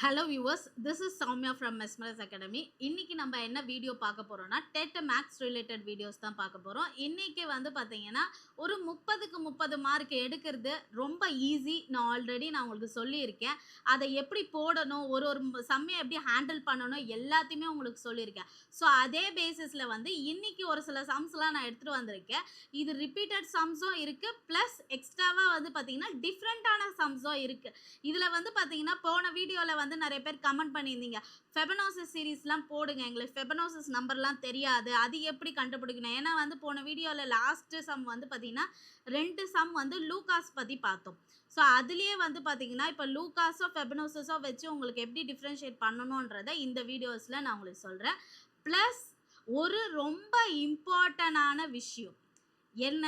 Hello viewers, this is Soumya from Mesmerize academy. இன்னைக்கு நம்ம என்ன வீடியோ பார்க்க போறோம்னா, டெட் மேக்ஸ் ரிலேட்டட் வீடியோஸ் தான் பார்க்க போறோம். இன்னைக்கு வந்து பார்த்தீங்கன்னா, ஒரு 30க்கு 30 மார்க் எடுக்கிறது ரொம்ப ஈஸி. நான் உங்களுக்கு சொல்லியிருக்கேன். அதை எப்படி போடணும், ஒரு ஒரு சம்மையை எப்படி ஹேண்டில் பண்ணணும் எல்லாத்தையுமே உங்களுக்கு சொல்லியிருக்கேன். ஸோ அதே பேசிஸில் வந்து இன்னைக்கு ஒரு சில சம்ஸ்லாம் நான் எடுத்துகிட்டு வந்திருக்கேன். இது ரிப்பீட்டட் சம்ஸும் இருக்குது, ப்ளஸ் எக்ஸ்ட்ராவாக வந்து பார்த்தீங்கன்னா டிஃப்ரெண்ட்டான சம்ஸும் இருக்குது. இதில் வந்து பார்த்தீங்கன்னா போன வீடியோவில் வந்து நிறைய பேர் கமெண்ட் பண்ணியிருந்தீங்க, ஃபெபனோசிஸ் சீரீஸ்லாம் போடுங்க, எங்களுக்கு ஃபெபனோசிஸ் நம்பர்லாம் தெரியாது, அது எப்படி கண்டுபிடிக்கணும். ஏன்னா வந்து போன வீடியோவில் லாஸ்ட்டு சம் வந்து பார்த்தீங்கன்னா 2 சம் வந்து லூகாஸ் பற்றி பார்த்தோம். ஸோ அதுலேயே வந்து பார்த்தீங்கன்னா இப்போ லூகாஸோ ஃபெபனோசிஸோ வச்சு உங்களுக்கு எப்படி டிஃப்ரென்ஷியேட் பண்ணணுன்றதை இந்த வீடியோஸில் நான் உங்களுக்கு சொல்கிறேன். ப்ளஸ் ஒரு ரொம்ப இம்பார்ட்டண்டான விஷயம் என்ன,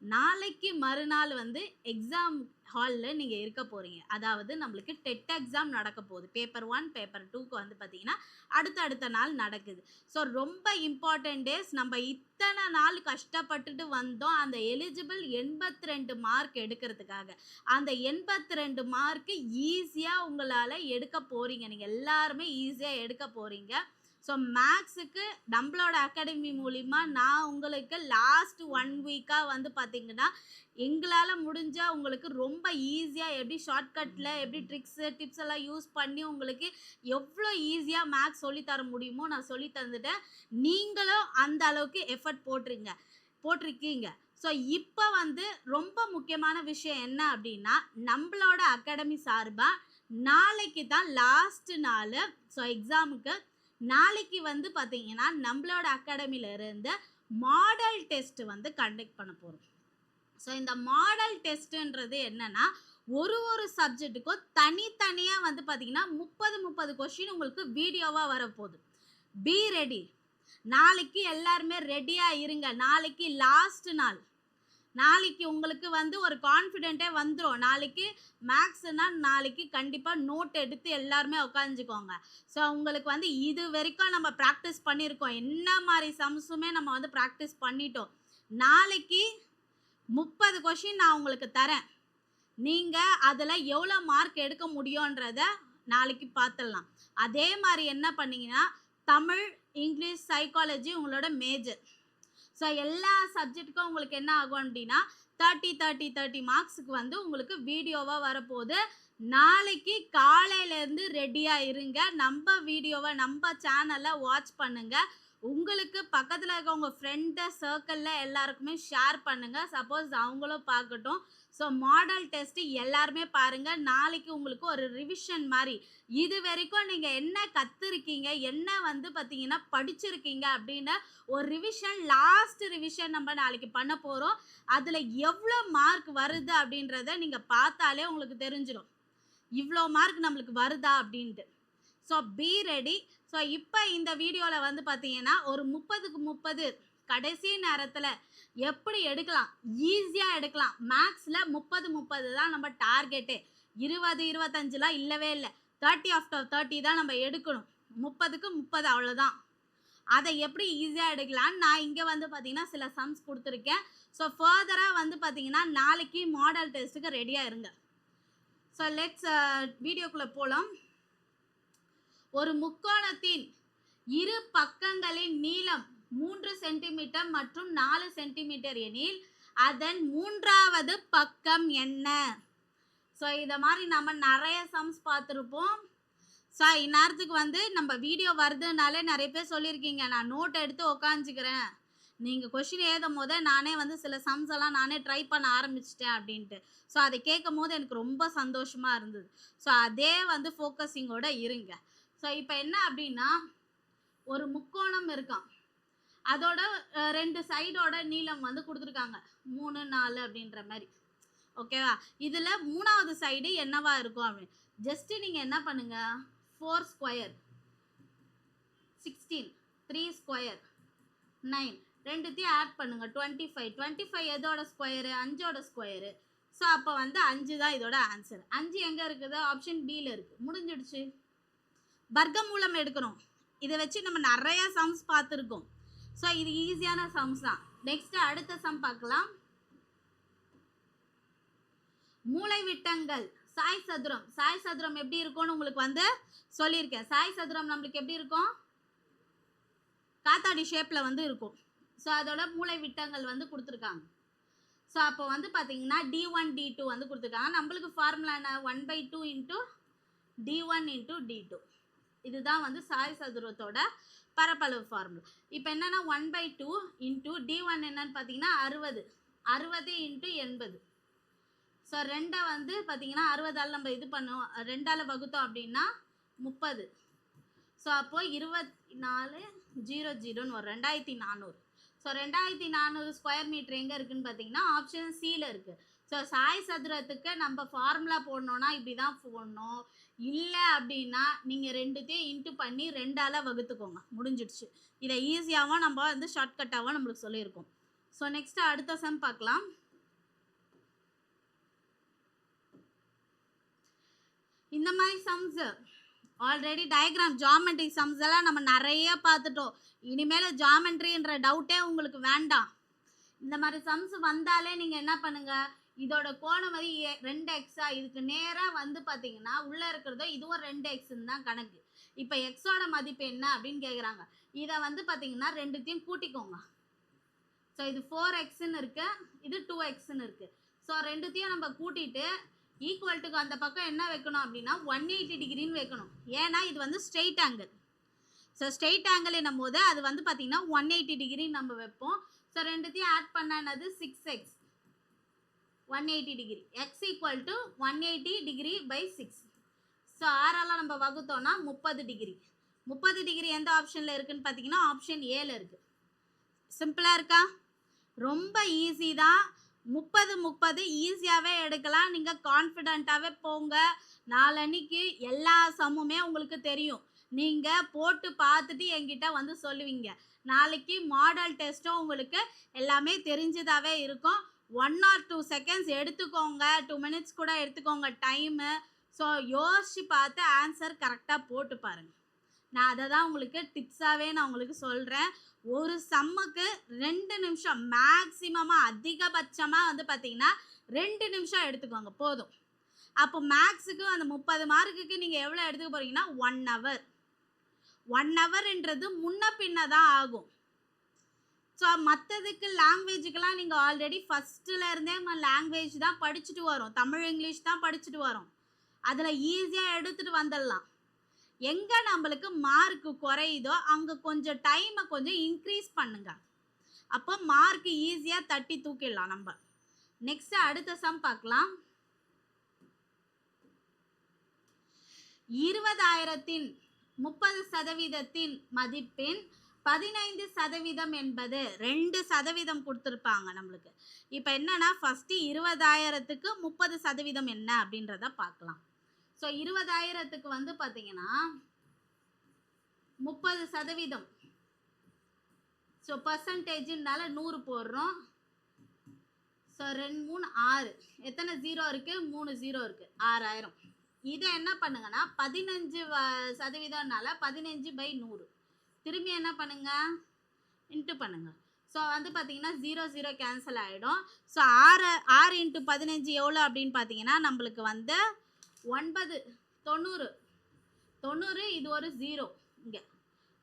நாளைக்கு மறுநாள் வந்து எக்ஸாம் ஹாலில் நீங்கள் இருக்க போகிறீங்க. அதாவது நம்மளுக்கு டெட் எக்ஸாம் நடக்க போகுது. பேப்பர் 1 பேப்பர் 2க்கு வந்து பார்த்தீங்கன்னா அடுத்த நாள் நடக்குது. ஸோ ரொம்ப இம்பார்ட்டன்ட் டேஸ். நம்ம இத்தனை நாள் கஷ்டப்பட்டுட்டு வந்தோம் அந்த எலிஜிபிள் 82 மார்க் எடுக்கிறதுக்காக. அந்த 82 மார்க்கு ஈஸியாக உங்களால் எடுக்க போகிறீங்க. நீங்கள் எல்லாருமே ஈஸியாக எடுக்க போகிறீங்க. ஸோ மேக்ஸுக்கு நம்மளோட அகாடமி மூலிமா நான் உங்களுக்கு லாஸ்ட் 1 வீக்காக வந்து பார்த்திங்கன்னா எங்களால் முடிஞ்சால் உங்களுக்கு ரொம்ப ஈஸியாக எப்படி ஷார்ட்கட்டில் எப்படி டிப்ஸ் எல்லாம் யூஸ் பண்ணி உங்களுக்கு எவ்வளோ ஈஸியாக மேக்ஸ் சொல்லித்தர முடியுமோ நான் சொல்லி தந்துட்டேன். நீங்களும் அந்த அளவுக்கு எஃபர்ட் போட்டிருக்கீங்க. ஸோ இப்போ வந்து ரொம்ப முக்கியமான விஷயம் என்ன அப்படின்னா, நம்மளோட அகாடமி சார்பாக நாளைக்கு தான் லாஸ்ட் நாள். ஸோ எக்ஸாமுக்கு நாளைக்கு வந்து பார்த்தீங்கன்னா நம்மளோட அகாடமியிலேருந்து மாடல் டெஸ்ட் வந்து கண்டக்ட் பண்ண போகிறோம். ஸோ இந்த மாடல் டெஸ்ட்டுன்றது என்னென்னா, ஒரு சப்ஜெக்ட்டுக்கும் தனித்தனியாக வந்து பார்த்தீங்கன்னா 30 கொஷின் உங்களுக்கு வீடியோவாக வரப்போகுது. Be ready. நாளைக்கு எல்லாருமே ரெடியாக இருங்க. நாளைக்கு லாஸ்ட் நாள். நாளைக்கு உங்களுக்கு வந்து ஒரு கான்ஃபிடென்ட்டே வந்துடும். நாளைக்கு மேக்ஸ்னால் நாளைக்கு கண்டிப்பாக நோட் எடுத்து எல்லாருமே உட்காந்துக்கோங்க. ஸோ உங்களுக்கு வந்து இது வரைக்கும் நம்ம ப்ராக்டிஸ் பண்ணியிருக்கோம், என்ன மாதிரி சம்ஸுமே நம்ம வந்து ப்ராக்டிஸ் பண்ணிட்டோம். நாளைக்கு 30 கொஷின் நான் உங்களுக்கு தரேன். நீங்கள் அதில் எவ்வளோ மார்க் எடுக்க முடியுன்றத நாளைக்கு பார்த்துடலாம். அதே மாதிரி என்ன பண்ணிங்கன்னா, தமிழ், இங்கிலீஷ், சைக்காலஜி உங்களோட மேஜர். ஸோ எல்லா சப்ஜெக்ட்டுக்கும் உங்களுக்கு என்ன ஆகும் அப்படின்னா 30 மார்க்ஸுக்கு வந்து உங்களுக்கு வீடியோவாக வரப்போகுது. நாளைக்கு காலையிலேருந்து ரெடியாக இருங்க. நம்ம வீடியோவை நம்ம சேனலில் வாட்ச் பண்ணுங்கள். உங்களுக்கு பக்கத்தில் இருக்க உங்கள் ஃப்ரெண்டு சர்க்கிளில் எல்லாருக்குமே ஷேர் பண்ணுங்கள், சப்போஸ் அவங்களும் பார்க்கட்டும். ஸோ மாடல் டெஸ்ட்டு எல்லாருமே பாருங்கள். நாளைக்கு உங்களுக்கு ஒரு ரிவிஷன் மாதிரி, இது வரைக்கும் நீங்கள் என்ன கற்றுருக்கீங்க, என்ன வந்து பார்த்தீங்கன்னா படிச்சிருக்கீங்க அப்படின்னு ஒரு ரிவிஷன், லாஸ்ட் ரிவிஷன் நம்ம நாளைக்கு பண்ண போகிறோம். அதில் எவ்வளோ மார்க் வருது அப்படின்றத நீங்கள் பார்த்தாலே உங்களுக்கு தெரிஞ்சிடும், இவ்வளோ மார்க் நம்மளுக்கு வருதா அப்படின்ட்டு. So be ready. ஸோ இப்போ இந்த வீடியோவில் வந்து பார்த்தீங்கன்னா ஒரு 30க்கு 30 கடைசி நேரத்தில் எப்படி எடுக்கலாம், ஈஸியாக எடுக்கலாம். மேக்ஸில் 30 தான் நம்ம டார்கெட்டே. 20-25லாம் இல்லவே இல்லை. 30 தான் நம்ம எடுக்கணும். 30க்கு 30 அவ்வளோதான். அதை எப்படி ஈஸியாக எடுக்கலான்னு நான் இங்கே வந்து பார்த்தீங்கன்னா சில சம்ஸ் கொடுத்துருக்கேன். ஸோ ஃபர்தராக வந்து பார்த்தீங்கன்னா நாளைக்கு மாடல் டெஸ்ட்டுக்கு ரெடியாக இருங்க. ஸோ லெட்ஸ் வீடியோக்குள்ளே போகலாம். ஒரு முக்கோணத்தின் இரு பக்கங்களின் நீளம் 3 சென்டிமீட்டர் மற்றும் 4 சென்டிமீட்டர் எனில் அதன் 3வது பக்கம் என்ன? ஸோ இதை மாதிரி நம்ம நிறைய சம்ஸ் பார்த்துருப்போம். ஸோ இந்நேரத்துக்கு வந்து நம்ம வீடியோ வருதுனாலே நிறைய பேர் சொல்லியிருக்கீங்க, நான் நோட் எடுத்து உக்காந்துக்கிறேன், நீங்கள் கொஷின் எழுதும் போதே நானே வந்து சில சம்ஸ் எல்லாம் நானே ட்ரை பண்ண ஆரம்பிச்சிட்டேன் அப்படின்ட்டு. ஸோ அதை கேட்கும் போது எனக்கு ரொம்ப சந்தோஷமாக இருந்தது. ஸோ அதே வந்து ஃபோக்கஸிங்கோட இருங்க. ஸோ இப்போ என்ன அப்படின்னா, ஒரு முக்கோணம் இருக்கான், அதோட 2 சைடோட நீளம் வந்து கொடுத்துருக்காங்க 3, 4 அப்படின்ற மாதிரி. ஓகேவா? இதில் 3வது சைடு என்னவா இருக்கும் அப்படின்னு ஜஸ்ட்டு நீங்கள் என்ன பண்ணுங்கள், 4 ஸ்கொயர் 16, 3 ஸ்கொயர் 9, ரெண்டுத்தையும் ஆட் பண்ணுங்கள் 25. 25 எதோட ஸ்கொயரு? 5ஓட ஸ்கொயரு. ஸோ அப்போ வந்து 5 தான் இதோட ஆன்சர். 5 எங்கே இருக்குது? ஆப்ஷன் பியில் இருக்குது. முடிஞ்சிடுச்சு. வர்க்கமூலம் எடுக்கணும். இதை வச்சு நம்ம நிறைய சம்ஸ் பார்த்துருக்கோம். ஸோ இது ஈஸியான சம்ஸ் தான். நெக்ஸ்ட்டு அடுத்த சம் பார்க்கலாம். மூலைவிட்டங்கள் சாய் சதுரம் எப்படி இருக்கும்னு உங்களுக்கு வந்து சொல்லியிருக்கேன். சாய் சதுரம் நம்மளுக்கு எப்படி இருக்கும்? காத்தாடி ஷேப்ல வந்து இருக்கும். ஸோ அதோட மூளை விட்டங்கள் வந்து கொடுத்துருக்காங்க. ஸோ அப்போ வந்து பார்த்தீங்கன்னா d1 d2 வந்து கொடுத்துருக்காங்க. நம்மளுக்கு ஃபார்முலா என்ன? 1/2 இன்ட்டு d1 இன்ட்டு d2. இதுதான் வந்து சாய் சதுரத்தோட பரப்பளவு ஃபார்முலா. இப்போ என்னன்னா 1/2 இன்ட்டு d1 என்னன்னு பார்த்தீங்கன்னா 60 இன்ட்டு 80. ஸோ 2 வந்து பார்த்தீங்கன்னா 60ஆல் நம்ம இது பண்ணோம், 2ஆல் வகுத்தோம் அப்படின்னா 30. ஸோ அப்போ 24,00 வரும், 2400. ஸோ 2400 ஸ்கொயர் மீட்டர் எங்கே இருக்குன்னு பார்த்தீங்கன்னா ஆப்ஷன் சியில் இருக்குது. ஸோ சாய் சதுரத்துக்கு நம்ம ஃபார்முலா போடணுன்னா இப்படி தான் போடணும். இல்லை அப்படின்னா நீங்கள் ரெண்டுத்தையும் இன்ட்டு பண்ணி 2ஆல் வகுத்துக்கோங்க, முடிஞ்சிடுச்சு. இதை ஈஸியாகவும் நம்ம வந்து ஷார்ட்கட்டாகவும் நம்மளுக்கு சொல்லியிருக்கோம். ஸோ நெக்ஸ்ட் அடுத்த சம் பார்க்கலாம். இந்த மாதிரி sums already diagram geometry sums எல்லாம் நம்ம நிறைய பார்த்துட்டோம். இனிமேல் ஜாமெட்ரின்ற டவுட்டே உங்களுக்கு வேண்டாம். இந்த மாதிரி சம்ஸ் வந்தாலே நீங்கள் என்ன பண்ணுங்க, இதோட கோணம் வந்து 2x, இதுக்கு நேராக வந்து பார்த்தீங்கன்னா உள்ளே இருக்கிறதோ இதுவும் 2xன்னு தான் கணக்கு. இப்போ எக்ஸோட மதிப்பு என்ன அப்படின்னு கேட்குறாங்க. இதை வந்து பார்த்தீங்கன்னா ரெண்டுத்தையும் கூட்டிக்கோங்க. ஸோ இது 4xன்னு இருக்கு, இது 2xன்னு இருக்கு. ஸோ ரெண்டுத்தையும் நம்ம கூட்டிட்டு ஈக்குவல்ட்டுக்கு அந்த பக்கம் என்ன வைக்கணும் அப்படின்னா 180 டிகிரின்னு வைக்கணும். ஏன்னா இது வந்து straight angle. So straight angle என்னும் போது அது வந்து பார்த்தீங்கன்னா 180 டிகிரி நம்ம வைப்போம். ஸோ ரெண்டுத்தையும் ஆட் பண்ணது 6x, 180 degree. X equal to 180 degree by 6. So ஆறால் நம்ம வகுத்தோம்னா 30 டிகிரி. 30 டிகிரி எந்த ஆப்ஷனில் இருக்குன்னு பார்த்தீங்கன்னா ஆப்ஷன் ஏல இருக்குது. சிம்பிளாக இருக்கா? ரொம்ப ஈஸி தான். 30 ஈஸியாகவே எடுக்கலாம். நீங்கள் கான்ஃபிடென்ட்டாகவே போங்க. நாளன்னைக்கு எல்லா சம்முமே உங்களுக்கு தெரியும். நீங்கள் போட்டு பார்த்துட்டு என்கிட்ட வந்து சொல்லுவீங்க. நாளைக்கு மாடல் டெஸ்ட்டும் உங்களுக்கு எல்லாமே தெரிஞ்சதாகவே இருக்கும். 1 or 2 செகண்ட்ஸ் எடுத்துக்கோங்க, 2 minutes கூட எடுத்துக்கோங்க டைமு. ஸோ யோசிச்சு பார்த்து ஆன்சர் கரெக்டாக போட்டு பாருங்கள். நான் அதை தான் உங்களுக்கு டிப்ஸாகவே நான் உங்களுக்கு சொல்கிறேன். ஒரு சம்முக்கு 2 நிமிஷம் மேக்ஸிமமாக, அதிகபட்சமாக வந்து பார்த்தீங்கன்னா 2 நிமிஷம் எடுத்துக்கோங்க போதும். அப்போ மேக்ஸுக்கு அந்த 30 மார்க்குக்கு நீங்கள் எவ்வளோ எடுத்துக்க போகிறீங்கன்னா 1 hour. 1 hourன்றது முன்ன பின்ன தான் ஆகும். ஸோ மற்றதுக்கு லாங்குவேஜுக்கெல்லாம் நீங்கள் ஆல்ரெடி ஃபஸ்ட்டுலேருந்தே லாங்குவேஜ் தான் படிச்சுட்டு வரோம், தமிழ் இங்கிலீஷ் தான் படிச்சுட்டு வரோம். அதில் ஈஸியாக எடுத்துகிட்டு வந்துடலாம். எங்கே நம்மளுக்கு மார்க்கு குறையுதோ அங்கே கொஞ்சம் டைமை கொஞ்சம் இன்க்ரீஸ் பண்ணுங்க. அப்போ மார்க்கு ஈஸியாக தட்டி தூக்கிடலாம் நம்ம. நெக்ஸ்ட் அடுத்த சம் பார்க்கலாம். 20,000 30% மதிப்பின் 15% என்பது 2% கொடுத்துருப்பாங்க நம்மளுக்கு. இப்போ என்னன்னா ஃபஸ்ட்டு 20,000க்கு 30% என்ன அப்படின்றத பார்க்கலாம். ஸோ 20,000க்கு வந்து பார்த்தீங்கன்னா 30%. ஸோ பர்சன்டேஜ்னால 100 போடுறோம். ஸோ 2 3 6, எத்தனை 0 இருக்குது? 3 0 இருக்குது, 6,000. இதை என்ன பண்ணுங்கன்னா 15%னால 15/100. திரும்பி என்ன பண்ணுங்க, இன்ட்டு பண்ணுங்க. ஸோ வந்து பார்த்தீங்கன்னா 0 0 கேன்சல் ஆகிடும். ஸோ 6 இன்ட்டு 15 எவ்வளோ அப்படின்னு பார்த்தீங்கன்னா நம்மளுக்கு வந்து 9 90. இது ஒரு 0 இங்கே.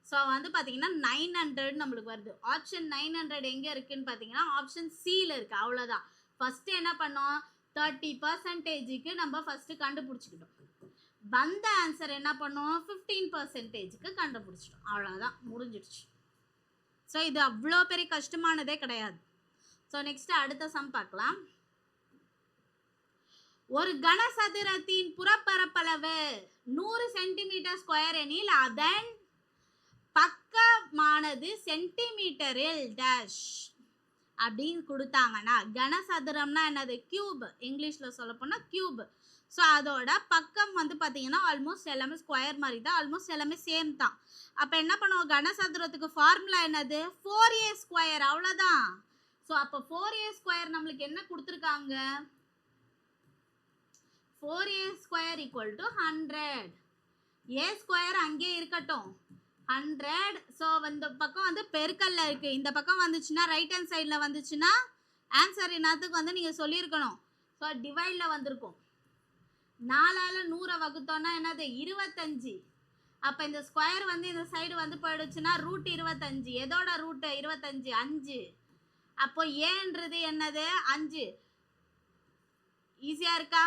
ஸோ வந்து பார்த்தீங்கன்னா 900 நம்மளுக்கு வருது. ஆப்ஷன் 900 எங்கே இருக்குதுன்னு பார்த்தீங்கன்னா ஆப்ஷன் சியில் இருக்குது. அவ்வளோதான். ஃபஸ்ட்டு என்ன பண்ணோம், 30%க்கு நம்ம ஃபஸ்ட்டு கண்டுபிடிச்சிக்கிட்டோம். வந்த ஆன்சர் என்ன பண்ணோம், 15%க்கு கண்டுபிடிச்சிட்டோம். அவ்வளோதான், முடிஞ்சிடுச்சு. ஸோ இது அவ்வளோ பெரிய கஷ்டமானதே கிடையாது. ஸோ நெக்ஸ்ட் அடுத்த சம் பார்க்கலாம். ஒரு கனசதுரத்தின் புறப்பரப்பளவு 100 சென்டிமீட்டர் எனில் அதன் பக்கமானது சென்டிமீட்டரில் டேஷ் அப்படின்னு கொடுத்தாங்கன்னா, கனசதுரம்னா என்னது? கியூப். இங்கிலீஷில் சொல்ல போனால் கியூப். ஸோ அதோட பக்கம் வந்து பார்த்தீங்கன்னா ஆல்மோஸ்ட் எல்லாமே ஸ்கொயர் மாதிரி தான், ஆல்மோஸ்ட் எல்லாமே சேம் தான். அப்போ என்ன பண்ணுவோம், கனசதுரத்துக்கு ஃபார்முலா என்னது? 4a². அவ்வளோதான். ஸோ அப்போ 4a² நம்மளுக்கு என்ன கொடுத்துருக்காங்க? 4a² = 100. a² அங்கே இருக்கட்டும், 100. ஸோ இந்த பக்கம் வந்து பெருக்கல்ல இருக்குது. இந்த பக்கம் வந்துச்சுன்னா ரைட் ஹேண்ட் சைடில் வந்துச்சுன்னா ஆன்சர் என்னத்துக்கு வந்து நீங்கள் சொல்லியிருக்கணும். ஸோ டிவைடில் வந்திருக்கும். 4ஆல 100 வகுத்தோம்னா என்னது 25. அப்ப இந்த ஸ்கொயர் வந்து இந்த சைடு வந்து போயிடுச்சுன்னா ரூட் 25. எதோட ரூட் 25? 5. அப்போ ஏன்றது என்னது 5. ஈஸியா இருக்கா?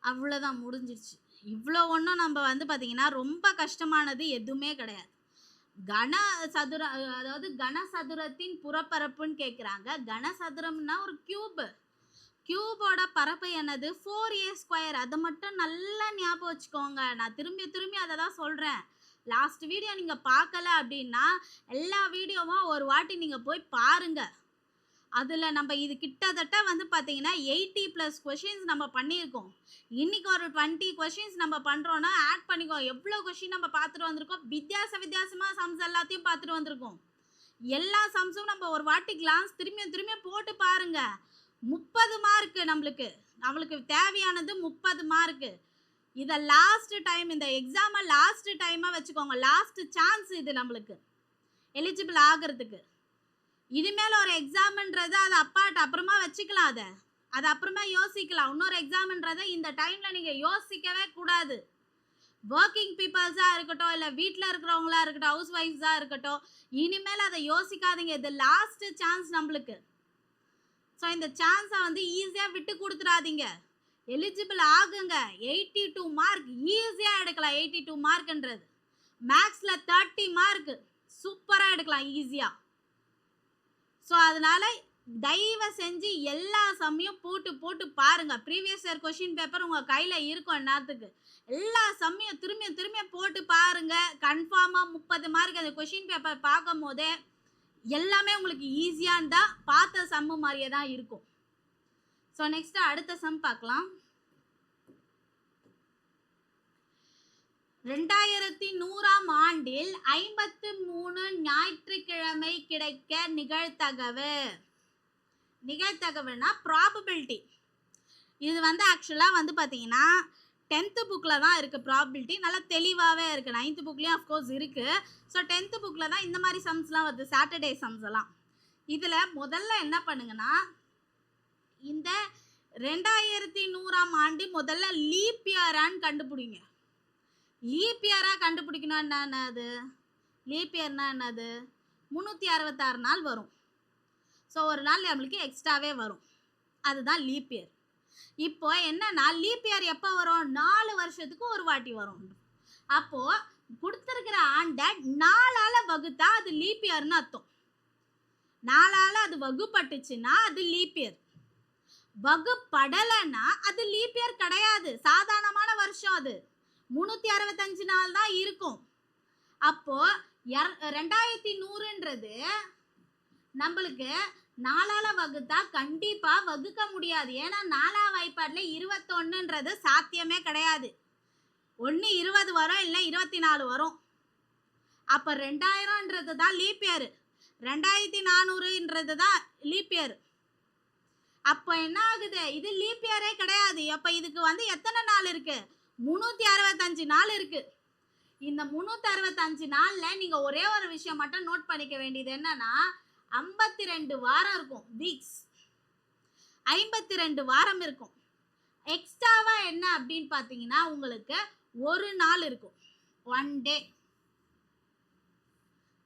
அவ்வளவுதான், முடிஞ்சிருச்சு. இவ்வளோ ஒன்றும் நம்ம வந்து பார்த்தீங்கன்னா ரொம்ப கஷ்டமானது எதுவுமே கிடையாது. கனசதுர அதாவது கனசதுரத்தின் புறப்பரப்புன்னு கேட்குறாங்க. கனசதுரம்னா ஒரு கியூப். கியூபோட பரப்பு என்னது 4a². அதை மட்டும் நல்லா ஞாபகம் வச்சுக்கோங்க. நான் திரும்பி திரும்பி அதை தான் சொல்கிறேன். லாஸ்ட் வீடியோ நீங்கள் பார்க்கல அப்படின்னா எல்லா வீடியோவும் ஒரு வாட்டி நீங்கள் போய் பாருங்க. அதில் நம்ம இது கிட்டத்தட்ட வந்து பார்த்தீங்கன்னா 80+ கொஷின்ஸ் நம்ம பண்ணியிருக்கோம். இன்னைக்கு ஒரு 20 கொஷின்ஸ் நம்ம பண்ணுறோன்னா ஆட் பண்ணிக்கோ. எவ்வளோ கொஷின் நம்ம பார்த்துட்டு வந்திருக்கோம். வித்தியாசமாக சம்ஸ் எல்லாத்தையும் பார்த்துட்டு வந்திருக்கோம். எல்லா சம்ஸும் நம்ம ஒரு வாட்டி கிளான்ஸ் திரும்பிய போட்டு பாருங்க. 30 மார்க்கு நம்மளுக்கு தேவையானது 30 மார்க்கு. இதை லாஸ்ட் டைம், இந்த எக்ஸாமை லாஸ்ட் டைமாக வச்சுக்கோங்க. லாஸ்ட் சான்ஸ் இது நம்மளுக்கு எலிஜிபிள் ஆகிறதுக்கு. இனிமேல் ஒரு எக்ஸாம்ன்றது அது அப்புறமா வச்சுக்கலாம். அது அப்புறமா யோசிக்கலாம். இன்னொரு எக்ஸாம்ன்றதை இந்த டைமில் நீங்கள் யோசிக்கவே கூடாது. ஒர்க்கிங் பீப்புள்ஸாக இருக்கட்டும், இல்லை வீட்டில் இருக்கிறவங்களா இருக்கட்டும், ஹவுஸ் ஒய்ஃப்ஸாக இருக்கட்டும், இனிமேல் அதை யோசிக்காதீங்க. இது லாஸ்ட் சான்ஸ் நம்மளுக்கு. ஸோ இந்த சான்ஸை வந்து ஈஸியாக விட்டு கொடுத்துடாதீங்க. எலிஜிபிள் ஆகுங்க. 82 மார்க் ஈஸியாக எடுக்கலாம். 82 மார்க்ன்றது மேக்ஸில் 30 மார்க் சூப்பராக எடுக்கலாம் ஈஸியாக. ஸோ அதனால தயவு செஞ்சு எல்லா சம்மையும் போட்டு பாருங்க. ப்ரீவியஸ் இயர் கொஷின் பேப்பர் உங்கள் கையில் இருக்கும். என்னத்துக்கு எல்லா சம்மையும் திரும்பிய போட்டு பாருங்க. கன்ஃபார்மாக 30 மார்க் அந்த கொஷின் பேப்பர் பார்க்கும் போதே எல்லாமே உங்களுக்கு ஈஸியாக இருந்தால் பார்த்த சம்மு மாதிரியே தான் இருக்கும். ஸோ நெக்ஸ்ட் அடுத்த சம் பார்க்கலாம். 2100ஆம் ஆண்டில் 53 ஞாயிற்றுக்கிழமை கிடைக்க நிகழ்தகவுனா ப்ராபபிலிட்டி. இது வந்து ஆக்சுவலாக வந்து பார்த்தீங்கன்னா 10th புக்கில் தான் இருக்குது. ப்ராபபிலிட்டி நல்லா தெளிவாகவே இருக்குது. 9th புக்லேயும் அஃப்கோர்ஸ் இருக்குது. ஸோ 10th புக்கில் தான் இந்த மாதிரி சம்ஸ்லாம் வருது, சாட்டர்டே சம்ஸ் எல்லாம். இதில் முதல்ல என்ன பண்ணுங்கன்னா, இந்த 2100ஆம் ஆண்டு முதல்ல லீப் இயரான்னு கண்டுபிடிங்க. லீப் இயராக கண்டுபிடிக்கணும். என்னது லீப் இயர்னா என்னது? 366 நாள் வரும். ஸோ ஒரு நாள் நம்மளுக்கு எக்ஸ்ட்ராவே வரும். அதுதான் லீப் இயர். இப்போ என்னன்னா லீப் இயர் எப்போ வரும்? 4 வருஷத்துக்கு ஒரு வாட்டி வரும். அப்போது கொடுத்துருக்கிற ஆண்டை 4ஆல் வகுத்தா அது லீப் இயர்னு அர்த்தம். 4ஆல் அது வகுப்பட்டுச்சுன்னா அது லீப் இயர். வகுப்படலைன்னா அது லீப் இயர் கிடையாது. சாதாரணமான வருஷம். அது 365 நாள் தான் இருக்கும். அப்போ 2100ன்றது நம்மளுக்கு 4ஆல் வகுத்தா கண்டிப்பா வகுக்க முடியாது. ஏன்னா 4ஆம் வாய்ப்பாடில் 21ன்றது சாத்தியமே கிடையாது. ஒன்று 20 வரும், இல்லை 24 வரும். அப்போ 2000ன்றது தான் லீப் இயர், 2400ன்றது தான் லீப் இயர். அப்போ என்ன ஆகுது? இது லீப் இயரே கிடையாது. அப்போ இதுக்கு வந்து எத்தனை நாள் இருக்கு? 365 நாள் இருக்கு. இந்த 365 நாளில் நீங்கள் ஒரே ஒரு விஷயம் மட்டும் நோட் பண்ணிக்க வேண்டியது என்னன்னா, 52 வாரம் இருக்கும். வீக்ஸ் 52 வாரம் இருக்கும். எக்ஸ்ட்ராவா என்ன அப்படின்னு பார்த்தீங்கன்னா உங்களுக்கு ஒரு நாள் இருக்கும், 1 டே.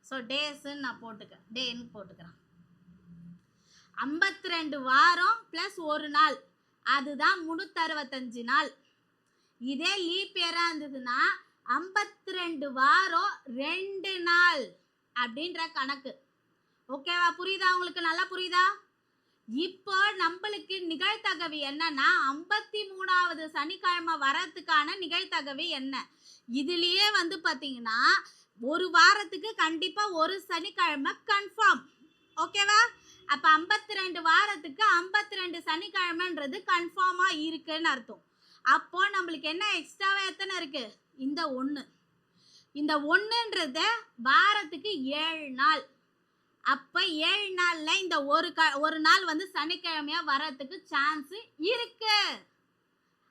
ஸோ டேஸ்ன்னு நான் டேன்னு போட்டுக்கிறேன். 52 வாரம் ப்ளஸ் ஒரு நாள், அதுதான் 365 நாள். இதே லீப் இயராக இருந்ததுன்னா 52 வாரம் 2 நாள் அப்படின்ற கணக்கு. ஓகேவா? புரியுதா உங்களுக்கு? நல்லா புரியுதா? இப்போ நம்மளுக்கு நிகழ்தகவு என்னன்னா 53வது சனிக்கிழமை வரத்துக்கான நிகழ்தகவு என்ன? இதுலயே வந்து பார்த்தீங்கன்னா ஒரு வாரத்துக்கு கண்டிப்பா ஒரு சனிக்கிழமை கன்ஃபார்ம். ஓகேவா? அப்போ 52 வாரத்துக்கு 52 சனிக்கிழமைன்றது கன்ஃபார்மா இருக்குன்னு அர்த்தம். அப்போ நம்மளுக்கு என்ன எக்ஸ்ட்ராவா எத்தனை இருக்கு? இந்த 1. இந்த 1ன்றது வாரத்துக்கு 7 நாள். அப்போ 7 நாளில் இந்த ஒரு நாள் வந்து சனிக்கிழமையா வரத்துக்கு சான்ஸ் இருக்கு.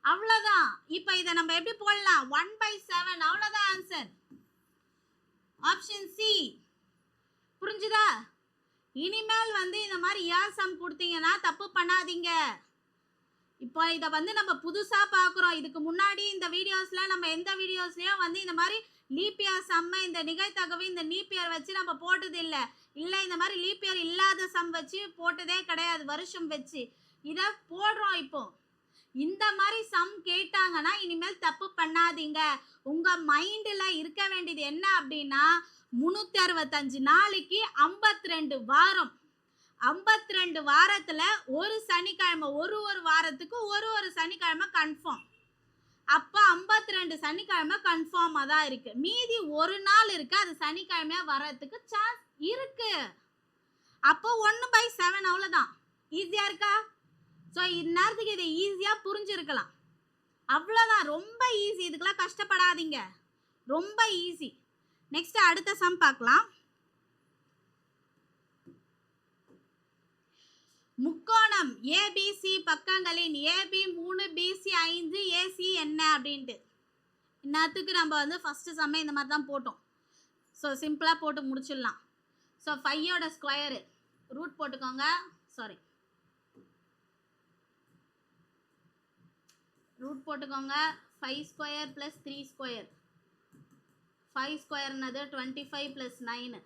அவ்வளோதான். இப்போ இதை நம்ம எப்படி போடலாம்? 1/7. அவ்வளோதான் ஆன்சர். Option C. புரிஞ்சுதா? இனிமேல் வந்து இந்த மாதிரி இயர் சம் கொடுத்தீங்கன்னா தப்பு பண்ணாதீங்க. இப்போ இதை வந்து நம்ம புதுசாக பார்க்குறோம். இதுக்கு முன்னாடி இந்த வீடியோஸில் நம்ம எந்த வீடியோஸ்லையும் வந்து இந்த மாதிரி லீப் இயர் சம்மை இந்த நிகழ்த்தகவு இந்த லீப் இயர் வச்சு நம்ம போட்டது இல்லை. இந்த மாதிரி லீப் இயர் இல்லாத சம் வச்சு போட்டதே கிடையாது, வருஷம் வச்சு. இதை போடுறோம் இப்போ. இந்த மாதிரி சம் கேட்டாங்கன்னா இனிமேல் தப்பு பண்ணாதீங்க. உங்கள் மைண்டில் இருக்க வேண்டியது என்ன அப்படின்னா 365 நாளைக்கு 52 வாரம், 52 வாரத்தில் ஒரு சனிக்கிழமை, ஒரு வாரத்துக்கு ஒரு சனிக்கிழமை கன்ஃபார்ம். அப்போ 52 சனிக்கிழமை கன்ஃபார்மாக தான் இருக்கு. மீதி ஒரு நாள் இருக்கு, அது சனிக்கிழமையாக வர்றதுக்கு சான்ஸ் இருக்கு. அப்போ 1/7 அவ்வளோதான். ஈஸியாக இருக்கா? ஸோ இந்நேரத்துக்கு இதை ஈஸியாக புரிஞ்சிருக்கலாம். அவ்வளோதான், ரொம்ப ஈஸி. இதுக்கெல்லாம் கஷ்டப்படாதீங்க, ரொம்ப ஈஸி. நெக்ஸ்ட் அடுத்த சம் பார்க்கலாம். முக்கோணம் ஏபிசி பக்கங்களின் ஏபி 3 பிசி 5 ஏசி என்ன அப்படின்ட்டு. இன்னத்துக்கு நம்ம வந்து ஃபஸ்ட்டு சம்மை இந்த மாதிரி தான் போட்டோம். ஸோ சிம்பிளாக போட்டு முடிச்சிடலாம். ஸோ 5ஓட ஸ்கொயரு ரூட் போட்டுக்கோங்க. சாரி, ரூட் போட்டுக்கோங்க. 5 ஸ்கொயர் ப்ளஸ் 3 ஸ்கொயர். 5 ஸ்கொயர்னது 25 + 9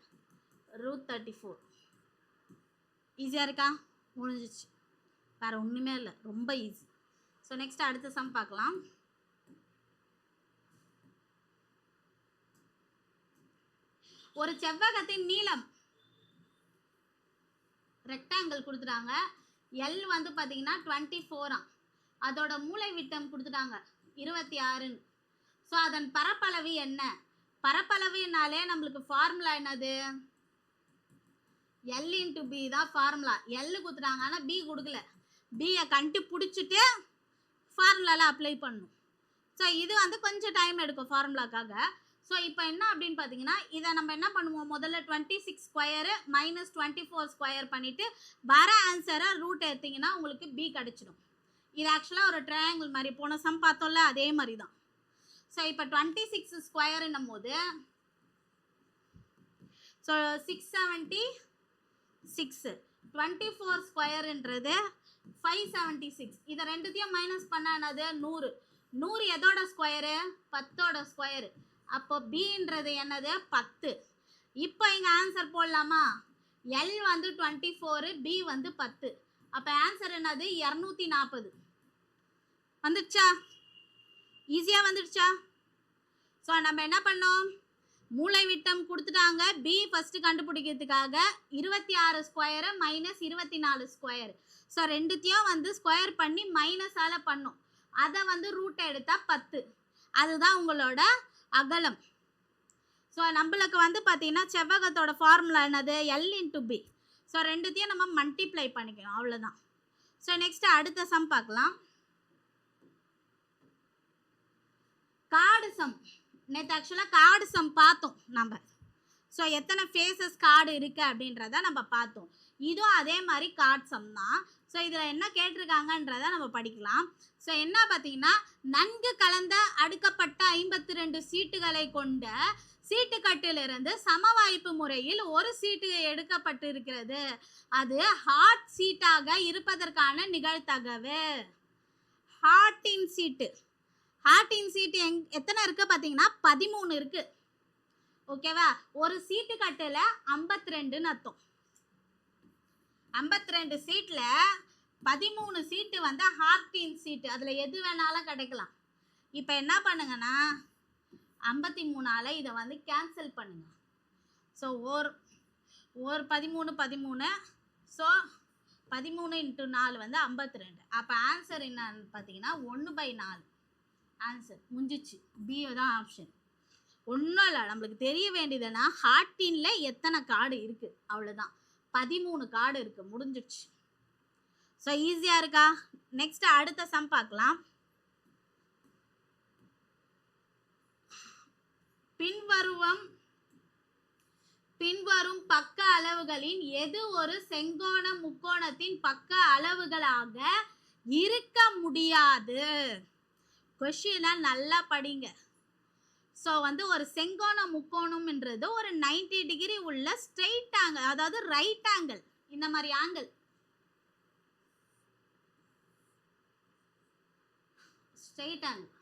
√34. ஈஸியாக இருக்கா? முடிஞ்சிச்சு. வேறு ஒன்றுமே இல்லை, ரொம்ப ஈஸி. ஸோ நெக்ஸ்ட் அடுத்த சம் பார்க்கலாம். ஒரு செவ்வகத்தின் நீளம் ரெக்டாங்கிள் கொடுத்துட்டாங்க. எல் வந்து பார்த்தீங்கன்னா 24. அதோட மூலை விட்டம் கொடுத்துட்டாங்க 26. ஸோ அதன் பரப்பளவு என்ன? பரப்பளவுனாலே நம்மளுக்கு ஃபார்முலா என்னது? L × B தான் ஃபார்முலா. L கொடுத்துட்டாங்க, ஆனால் B கொடுக்கல. பியை கண்டுபிடிச்சிட்டு ஃபார்முலாவில் அப்ளை பண்ணணும். ஸோ இது வந்து கொஞ்சம் டைம் எடுக்கும் ஃபார்முலாக்காக. ஸோ இப்போ என்ன அப்படின்னு பார்த்தீங்கன்னா, இதை நம்ம என்ன பண்ணுவோம், முதல்ல 26 ஸ்கொயரு - 24 ஸ்கொயர் பண்ணிவிட்டு வர ஆன்சரை ரூட் எடுத்திங்கன்னா உங்களுக்கு B கிடச்சிடும். இது ஆக்சுவலாக ஒரு ட்ரையாங்கிள் மாதிரி, போன சம் பார்த்தோம்ல அதே மாதிரி தான். ஸோ இப்போ 26 ஸ்கொயருன்னும் போது ஸோ 676. 24 ஸ்கொயருன்றது 576. இதை ரெண்டுத்தையும் மைனஸ் பண்ணானது 100. 100 எதோட ஸ்கொயரு? 10ஓட ஸ்கொயரு. அப்போ பின்றது என்னது? 10. இப்போ இங்கே ஆன்சர் போடலாமா? எல் வந்து 24, பி வந்து 10. அப்போ ஆன்சர் என்னது? 240. வந்துடுச்சா? ஈஸியாக வந்துடுச்சா? ஸோ நம்ம என்ன பண்ணோம், மூளை விட்டம் கொடுத்துட்டாங்க. பி ஃபஸ்ட்டு கண்டுபிடிக்கிறதுக்காக 26 ஸ்கொயரு - 24 ஸ்கொயர். ஸோ ரெண்டுத்தையும் வந்து ஸ்கொயர் பண்ணி மைனஸால் பண்ணோம். அதை வந்து ரூட்டை எடுத்தால் 10. அதுதான் உங்களோட அகலம். ஸோ நம்மளுக்கு வந்து பார்த்தீங்கன்னா செவ்வகத்தோட ஃபார்முலா என்னது? L × B. ஸோ ரெண்டுத்தையும் நம்ம மல்டிப்ளை பண்ணிக்கணும், அவ்வளோதான். ஸோ நெக்ஸ்ட்டு அடுத்த சம் பார்க்கலாம். Card sum. நேற்று ஆக்சுவலாக கார்டு சம் பார்த்தோம் நம்ம. ஸோ எத்தனை ஃபேஸஸ் கார்டு இருக்குது அப்படின்றத நம்ம பார்த்தோம். இதுவும் அதே மாதிரி கார்டு சம் தான். ஸோ இதில் என்ன கேட்டிருக்காங்கன்றத நம்ம படிக்கலாம். ஸோ என்ன பார்த்தீங்கன்னா, நன்கு கலந்த அடுக்கப்பட்ட 52 சீட்டுகளை கொண்ட சீட்டுக்கட்டிலிருந்து சமவாய்ப்பு முறையில் ஒரு சீட்டு எடுக்கப்பட்டிருக்கிறது. அது ஹாட் சீட்டாக இருப்பதற்கான நிகழ்தகவு. ஹாட்டின் சீட்டு. ஹாட்டின் சீட்டு எத்தனை இருக்குது பார்த்தீங்கன்னா 13 இருக்குது. ஓகேவா? ஒரு சீட்டு கட்டில் 52ன்னு அர்த்தம். 52 சீட்டில் 13 சீட்டு வந்து ஹாட்டின் சீட்டு. அதில் எது வேணாலும் கிடைக்கலாம். இப்போ என்ன பண்ணுங்கன்னா 53ஆல் இதை வந்து கேன்சல் பண்ணுங்க. ஸோ ஒரு 13. ஸோ 13 × 4 வந்து 52. அப்போ ஆன்சர் என்னன்னு பார்த்தீங்கன்னா 1/4 ஆன்சர். முடிஞ்சிச்சு. பி தான் ஆப்ஷன். ஒன்றும் இல்லை, நம்மளுக்கு தெரிய வேண்டியதுன்னா ஹார்டினில் எத்தனை கார்டு இருக்குது அவ்வளோதான். 13 கார்டு இருக்குது, முடிஞ்சிடுச்சு. ஸோ ஈஸியாக இருக்கா? நெக்ஸ்ட் அடுத்த சம் பார்க்கலாம். பின்வரும் பக்க அளவுகளின் எது ஒரு செங்கோண முக்கோணத்தின் பக்க அளவுகளாக இருக்க முடியாது? கொஸ்டினை நல்லா படிங்க. ஸோ வந்து ஒரு செங்கோண முக்கோணம்ன்றது ஒரு 90 டிகிரி உள்ள ஸ்ட்ரெயிட் ஆங்கிள், அதாவது ரைட் ஆங்கிள். இந்த மாதிரி ஆங்கிள் ஸ்ட்ரெயிட் ஆங்கிள்.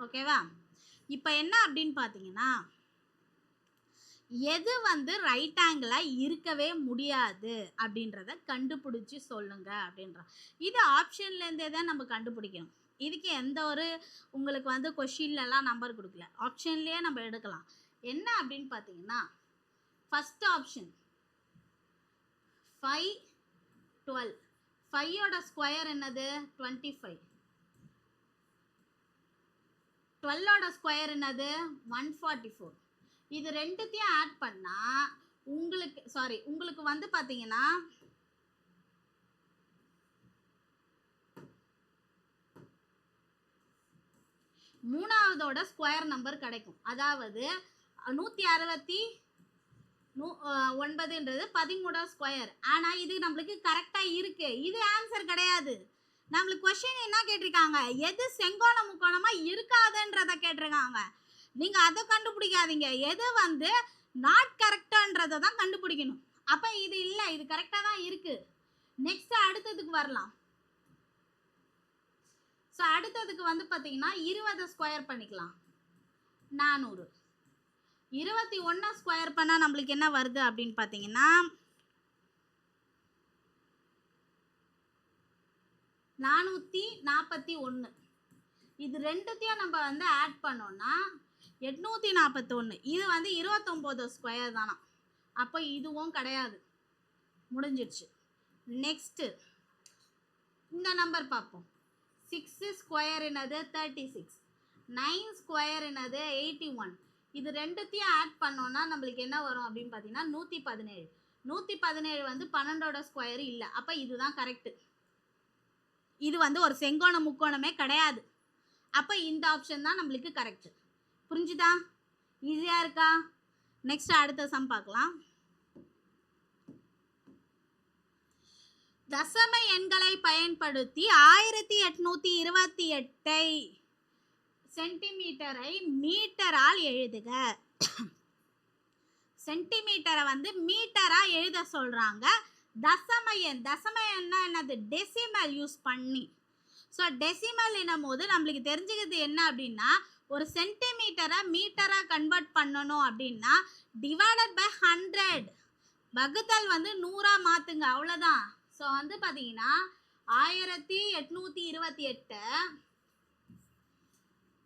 ஓகேவா? இப்போ என்ன அப்படின்னு பார்த்தீங்கன்னா, எது வந்து ரைட் ஆங்கிளா இருக்கவே முடியாது அப்படின்றத கண்டுபிடிச்சி சொல்லுங்க அப்படின்ற. இது ஆப்ஷன்லேருந்தே தான் நம்ம கண்டுபிடிக்கணும். இதுக்கு எந்த ஒரு உங்களுக்கு வந்து கொஷின்லலாம் நம்பர் கொடுக்கல, ஆப்ஷன்லேயே நம்ம எடுக்கலாம். என்ன அப்படின்னு பார்த்தீங்கன்னா, ஃபர்ஸ்ட் ஆப்ஷன் 5 12. 5ஓட ஸ்கொயர் என்னது? 25. 12ஓட ஸ்கொயர் என்னது? 144. இது ரெண்டுத்தையும் ஆட் பண்ணா உங்களுக்கு வந்து பாத்தீங்கன்னா மூணாவதோட ஸ்கொயர் நம்பர் கிடைக்கும். அதாவது 169ன்றது 13 ஸ்கொயர். ஆனா இது நம்மளுக்கு கரெக்டா இருக்கு. இது ஆன்சர் கிடையாது. நம்மளுக்கு கொஸ்டின் என்ன கேட்டிருக்காங்க? எது செங்கோண முக்கோணமா இருக்காதுன்றத கேட்டிருக்காங்க. நீங்க அதை கண்டுபிடிக்காதீங்க. எது வந்து நாட் கரெக்டான்றதை தான் கண்டுபிடிக்கணும். அப்ப இது இல்ல, இது கரெக்டா தான் இருக்கு. நெக்ஸ்ட் அடுத்ததுக்கு வரலாம். ஸோ அடுத்ததுக்கு வந்து பார்த்தீங்கன்னா 20 ஸ்கொயர் பண்ணிக்கலாம். 400. 21 ஸ்கொயர் பண்ணால் நம்மளுக்கு என்ன வருது அப்படின்னு பார்த்தீங்கன்னா 441. இது ரெண்டுத்தையும் நம்ம வந்து ஆட் பண்ணோம்னா 841. இது வந்து 29 ஸ்கொயர் தானா. அப்போ இதுவும் கிடையாது, முடிஞ்சிடுச்சு. நெக்ஸ்ட்டு இந்த நம்பர் பார்ப்போம். 6 ஸ்கொயர் என்னது? 36. 9 ஸ்கொயர் என்னது? 81. இது ரெண்டுத்தையும் ஆட் பண்ணோம்னா நம்மளுக்கு என்ன வரும் அப்படின்னு பார்த்தீங்கன்னா 117. 117 வந்து 12ஓட ஸ்கொயர் இல்லை. அப்போ இதுதான் கரெக்டு. இது வந்து ஒரு செங்கோண முக்கோணமே கிடையாது. அப்போ இந்த ஆப்ஷன் தான் நம்மளுக்கு கரெக்ட். புரிஞ்சுதா? ஈஸியாக இருக்கா? நெக்ஸ்ட் அடுத்த சம் பார்க்கலாம். தசம எண்களை பயன்படுத்தி 1828 சென்டிமீட்டரை மீட்டரால் எழுதுக. சென்டிமீட்டரை வந்து மீட்டரா எழுத சொல்றாங்க. தசம எண்ணா என்னது? டெசிமல் யூஸ் பண்ணி. ஸோ டெசிமல் என்னும் போது நம்மளுக்கு தெரிஞ்சுக்கிறது என்ன அப்படின்னா, ஒரு சென்டிமீட்டரை மீட்டரா கன்வெர்ட் பண்ணணும் அப்படின்னா டிவைடட் பை 100 வகுத்தல் வந்து 100ஆ மாத்துங்க, அவ்வளோதான். ஸோ வந்து பார்த்தீங்கன்னா 1828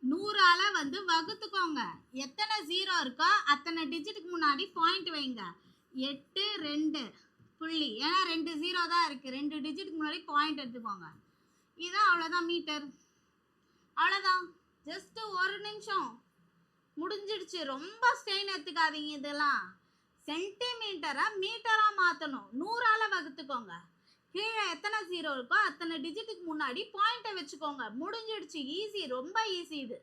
100ஆல வந்து வகுத்துக்கோங்க. எத்தனை ஜீரோ இருக்கோ அத்தனை டிஜிட்டுக்கு முன்னாடி பாயிண்ட் வைங்க. 8 2 புள்ளி, ஏன்னா 2 ஜீரோ தான் இருக்கு. 2 டிஜிட்டுக்கு முன்னாடி பாயிண்ட் எடுத்துக்கோங்க. இதுதான், அவ்வளோதான் மீட்டர். அவ்வளோதான், ஜஸ்ட் ஒரு நிமிஷம் முடிஞ்சிடுச்சு. ரொம்ப ஸ்ட்ரெயின் எடுத்துக்காதீங்க. இதெல்லாம் சென்டிமீட்டரை மீட்டரா மாற்றணும். 100ஆல வகுத்துக்கோங்க. கீழே எத்தனை ஜீரோ இருக்கோ அத்தனை டிஜிட்டுக்கு முன்னாடி பாயிண்ட்டை வச்சுக்கோங்க. முடிஞ்சிடுச்சு. ஈஸி, ரொம்ப ஈஸி இது.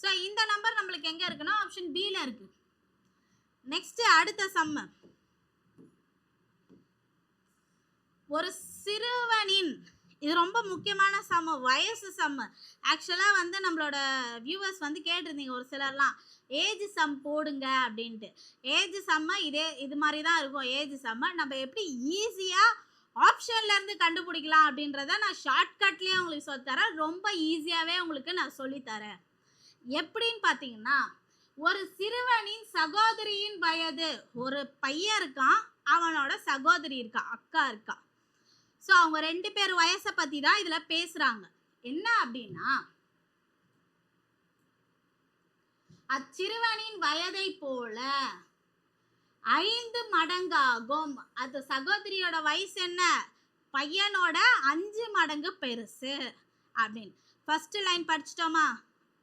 ஸோ இந்த நம்பர் நம்மளுக்கு எங்கே இருக்குன்னா ஆப்ஷன் பியில் இருக்கு. நெக்ஸ்ட் அடுத்த சம்ம. ஒரு சிறுவனின், இது ரொம்ப முக்கியமான சம்ம, வயசு சம்ம. ஆக்சுவலாக வந்து நம்மளோட வியூவர்ஸ் வந்து கேட்டிருந்தீங்க ஒரு சிலர்லாம், ஏஜ் சம் போடுங்க அப்படின்ட்டு. ஏஜ் சம்ம இது மாதிரி தான் இருக்கும். ஏஜ் சம்ம நம்ம எப்படி ஈஸியாக ஆப்ஷன்லேருந்து கண்டுபிடிக்கலாம் அப்படின்றத நான் ஷார்ட்கட்லேயே உங்களுக்கு சொல்லித்தரேன். ரொம்ப ஈஸியாகவே உங்களுக்கு நான் சொல்லித்தரேன். எப்படின்னு பார்த்தீங்கன்னா, ஒரு சிறுவனின் சகோதரியின் வயது, ஒரு பையன் இருக்கான், அவனோட சகோதரி இருக்கா, அக்கா இருக்கா. ஸோ அவங்க 2 பேர் வயசை பற்றி தான் இதில் பேசுகிறாங்க. என்ன அப்படின்னா, அச்சிறுவனின் வயதை போல 5 மடங்காகும். அது சகோதரியோட வயசு என்ன? பையனோட 5 மடங்கு பெருசு அப்படின்னு. ஃபர்ஸ்ட் லைன் படிச்சிட்டோமா?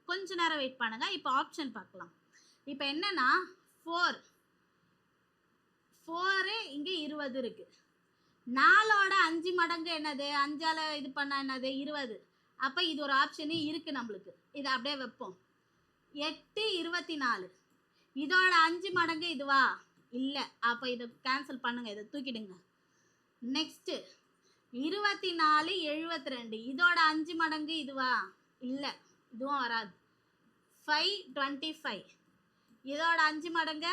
கொஞ்ச நேரம் வெயிட் பண்ணுங்க. இப்போ ஆப்ஷன் பார்க்கலாம். இப்போ என்னன்னா 4 இங்கே 20 இருக்கு. 4ஓட 5 மடங்கு என்னது? 5ஆல இது பண்ணா என்னது? 20. அப்போ இது ஒரு ஆப்ஷனே இருக்கு நம்மளுக்கு. இதை அப்படியே வைப்போம். 8 24. இதோட 5 மடங்கு இதுவா? இல்லை. அப்போ இதை கேன்சல் பண்ணுங்க, இதை தூக்கிடுங்க. நெக்ஸ்ட் 24 72. இதோட 5 மடங்கு இதுவா? இல்லை, இதுவும் வராது. 5 25. இதோட 5 மடங்கு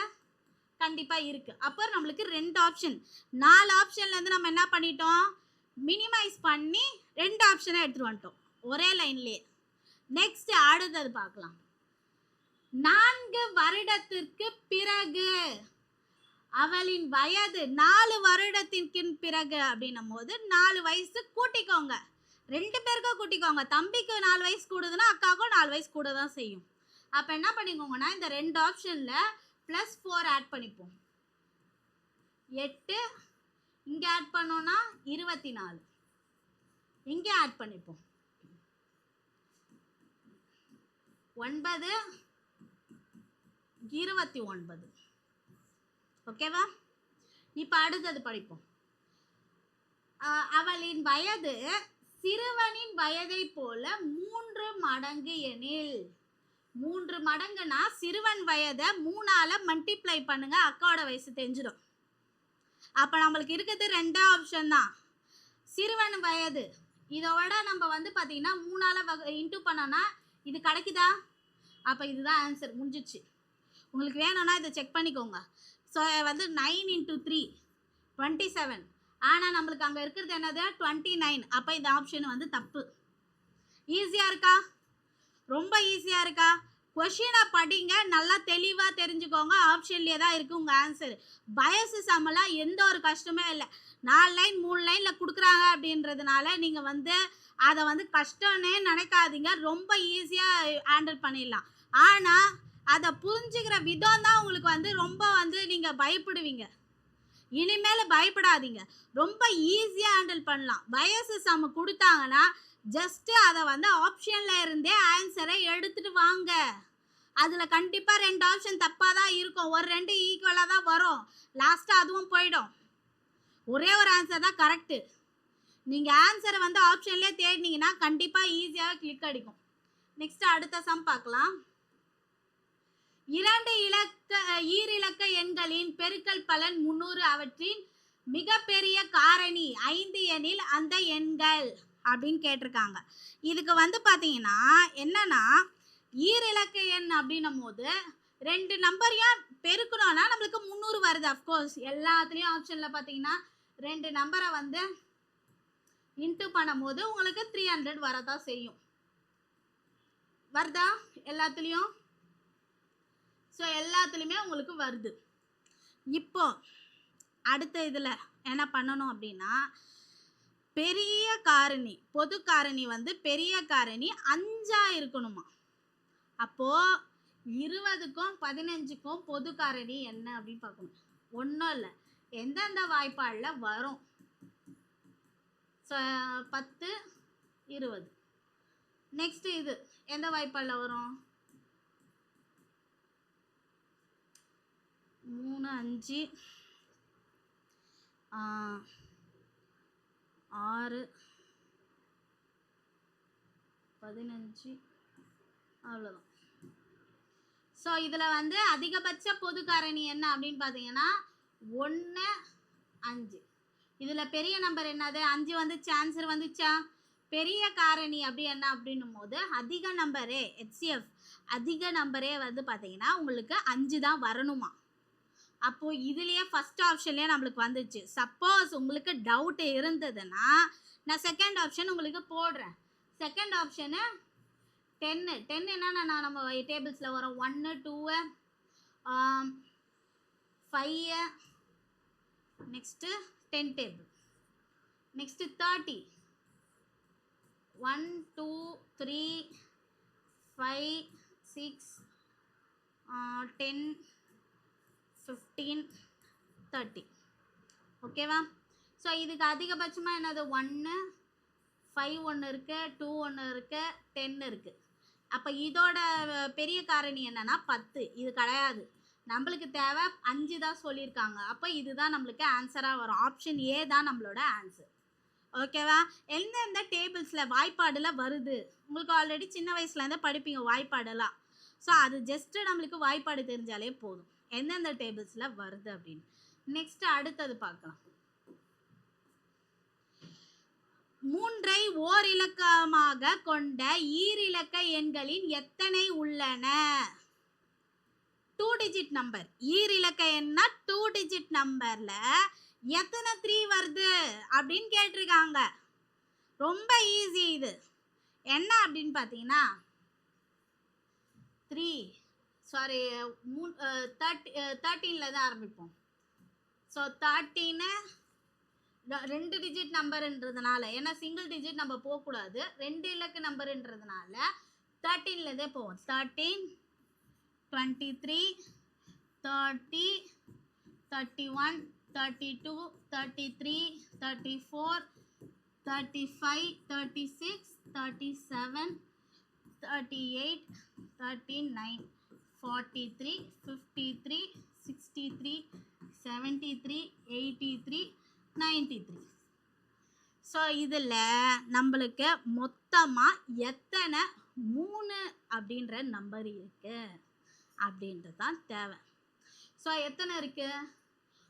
கண்டிப்பாக இருக்கு. அப்போ நம்மளுக்கு 2 ஆப்ஷன், 4 ஆப்ஷன்லேருந்து நம்ம என்ன பண்ணிட்டோம்? மினிமைஸ் பண்ணி 2 ஆப்ஷனை எடுத்துகிட்டு வந்துட்டோம். ஒரே லைன்லயே. நெக்ஸ்ட் அடுத்தது பார்க்கலாம். 4 வருடத்திற்கு பிறகு அவளின் வயது 4 வருடத்திற்கு பிறகு அப்படின்னும் போது 4 வயசு கூட்டிக்கோங்க. 2 பேருக்கும் கூட்டிக்கோங்க. தம்பிக்கு 4 வயசு கூடுதுன்னா அக்காவுக்கும் 4 வயசு கூட தான் செய்யும். அப்போ என்ன பண்ணிக்கோங்கன்னா இந்த 2 ஆப்ஷனில் +4 ஆட் பண்ணிப்போம். 8 இங்கே ஆட் பண்ணோன்னா 24 இங்கே ஆட் பண்ணிப்போம். 9 29. ஓகேவா? இப்போ அடுத்தது படிப்போம். அவளின் வயது சிறுவனின் வயதை போல 3 மடங்கு எனில், 3 மடங்குனா சிறுவன் வயதை 3ஆல மல்டிப்ளை பண்ணுங்க, அக்காவோட வயசு தெரிஞ்சிடும். அப்போ நம்மளுக்கு இருக்கிறது 2 ஆப்ஷன் தான். சிறுவன் வயது இதோட நம்ம வந்து பார்த்தீங்கன்னா 3ஆல இன்டூ பண்ணோன்னா இது கிடைக்குதா? அப்போ இதுதான் ஆன்சர், முடிஞ்சிச்சு. உங்களுக்கு வேணும்னா இதை செக் பண்ணிக்கோங்க. ஸோ வந்து 9 × 3 27. ஆனால் நம்மளுக்கு அங்கே இருக்கிறது என்னது 29. அப்போ இந்த ஆப்ஷன் வந்து தப்பு. ஈஸியாக இருக்கா? ரொம்ப ஈஸியாக இருக்கா? கொஷினை படிங்க, நல்லா தெளிவாக தெரிஞ்சுக்கோங்க. ஆப்ஷன்லேயே தான் இருக்குது உங்கள் ஆன்சர். வயசு சமெல்லாம் எந்த ஒரு கஷ்டமே இல்லை. 4 லைன் 3 லைனில் கொடுக்குறாங்க அப்படின்றதுனால நீங்கள் வந்து அதை வந்து கஷ்டம்னே நினைக்காதீங்க. ரொம்ப ஈஸியாக ஹேண்டில் பண்ணிடலாம். ஆனால் அதை புரிஞ்சுக்கிற விதம் தான் உங்களுக்கு வந்து ரொம்ப வந்து நீங்கள் பயப்படுவீங்க. இனிமேல் பயப்படாதீங்க, ரொம்ப ஈஸியாக ஹேண்டில் பண்ணலாம். வயசு சம் கொடுத்தாங்கன்னா ஜஸ்ட்டு அதை வந்து ஆப்ஷனில் இருந்தே ஆன்சரை எடுத்துகிட்டு வாங்க. அதில் கண்டிப்பாக 2 ஆப்ஷன் தப்பாக தான் இருக்கும், ஒரு 2 ஈக்குவலாக தான் வரும், லாஸ்ட்டாக அதுவும் போயிடும். ஒரே ஒரு ஆன்சர் தான் கரெக்டு. நீங்கள் ஆன்சரை வந்து ஆப்ஷன்லேயே தேடினீங்கன்னா கண்டிப்பாக ஈஸியாக கிளிக் அடிக்கும். நெக்ஸ்ட் அடுத்த சம் பார்க்கலாம். 2 ஈரிலக்க எண்களின் பெருக்கல் பலன் 300, அவற்றின் மிகப்பெரிய காரணி 5 எனில் அந்த எண்கள் அப்படின்னு கேட்டிருக்காங்க. இதுக்கு வந்து பார்த்தீங்கன்னா என்னன்னா, ஈரிலக்க எண் அப்படின்னும் போது 2 நம்பரையும் பெருக்கணும்னா நம்மளுக்கு 300 வருது. அஃப்கோர்ஸ் எல்லாத்துலேயும் ஆப்ஷனில் பார்த்தீங்கன்னா 2 நம்பரை வந்து இன்ட்டு பண்ணும் போது உங்களுக்கு 300 வரதான் செய்யும். வருதா எல்லாத்துலேயும்? ஸோ எல்லாத்துலேயுமே உங்களுக்கு வருது. இப்போ அடுத்த இதில் என்ன பண்ணணும் அப்படின்னா, பெரிய காரணி பொது காரணி வந்து பெரிய காரணி 5ஆ இருக்கணுமா. அப்போது 20க்கும் 15க்கும் பொது காரணி என்ன அப்படின்னு பார்க்கணும். ஒன்றும் இல்லை, எந்தெந்த வாய்ப்பாடில் வரும். ஸோ 10 20. நெக்ஸ்ட்டு இது எந்த வாய்ப்பாடில் வரும்? 3 5 6 15 அவ்வளோதான். ஸோ இதில் வந்து அதிகபட்ச பொது காரணி என்ன அப்படின்னு பார்த்தீங்கன்னா 1 5. இதில் பெரிய நம்பர் என்னது? 5 வந்துச்சு, ஆன்சர் வந்துச்சா? பெரிய காரணி அப்படி என்ன அப்படின்னும் போது அதிக நம்பரே HCF அதிக நம்பரே வந்து பார்த்தீங்கன்னா உங்களுக்கு 5 தான் வரணுமா. அப்போது இதுலேயே ஃபஸ்ட் ஆப்ஷன்லேயே நம்மளுக்கு வந்துச்சு. சப்போஸ் உங்களுக்கு டவுட் இருந்ததுன்னா நான் செகண்ட் ஆப்ஷன் உங்களுக்கு போடுறேன். Second option 10. 10 என்னன்னா நான் நம்ம டேபிள்ஸில் வரும் 1 2 5 நெக்ஸ்ட்டு 10 டேபிள். நெக்ஸ்ட்டு 30 1 2 3 5 6 10 15 30. ஓகேவா? ஸோ இதுக்கு அதிகபட்சமாக என்னது 1 5 ஒன்று இருக்குது, 2 ஒன்று இருக்குது, 10 இருக்குது. அப்போ இதோட பெரிய காரணி என்னன்னா 10. இது கிடையாது, நம்மளுக்கு தேவை 5 தான் சொல்லியிருக்காங்க. அப்போ இதுதான் நம்மளுக்கு ஆன்சராக வரும். ஆப்ஷன் ஏ தான் நம்மளோட ஆன்சர். ஓகேவா? எந்தெந்த டேபிள்ஸில் வாய்ப்பாடில் வருது உங்களுக்கு ஆல்ரெடி சின்ன வயசுலேருந்தே படிப்பீங்க வாய்ப்பாடெல்லாம். ஸோ அது ஜஸ்ட்டு நம்மளுக்கு வாய்ப்பாடு தெரிஞ்சாலே போதும் எந்தெந்த டேபிள்ஸில் வருது அப்படின்னு. நெக்ஸ்ட் அடுத்தது பார்க்கலாம். 3ஐ ஓர் இலக்கமாக கொண்ட ஈரிலக்க எண்களின் எத்தனை உள்ளன? 2 டிஜிட் நம்பர். ஈரிலக்க எண்ணா 2 டிஜிட் நம்பர்ல எத்தனை 3 வருது அப்படின்னு கேட்டிருக்காங்க. ரொம்ப ஈஸி இது. என்ன அப்படின்னு பார்த்தீங்கன்னா 13ல் தான் ஆரம்பிப்போம். ஸோ 13 2 டிஜிட் நம்பர்ன்றதுனால, ஏன்னா சிங்கிள் டிஜிட் நம்ம போகக்கூடாது, 2 இலக்கு நம்பர்ன்றதுனால 13லேருந்தே போவோம். 13, 23, 30, 31, 32, 33, 34, 35, 36, 37, 38, 39, 43, 53, 63, 73, 83, 93. ஸோ இதில் நம்மளுக்கு மொத்தமாக எத்தனை 3 அப்படின்ற நம்பர் இருக்கு அப்படின்றது தான் தேவை. ஸோ எத்தனை இருக்கு?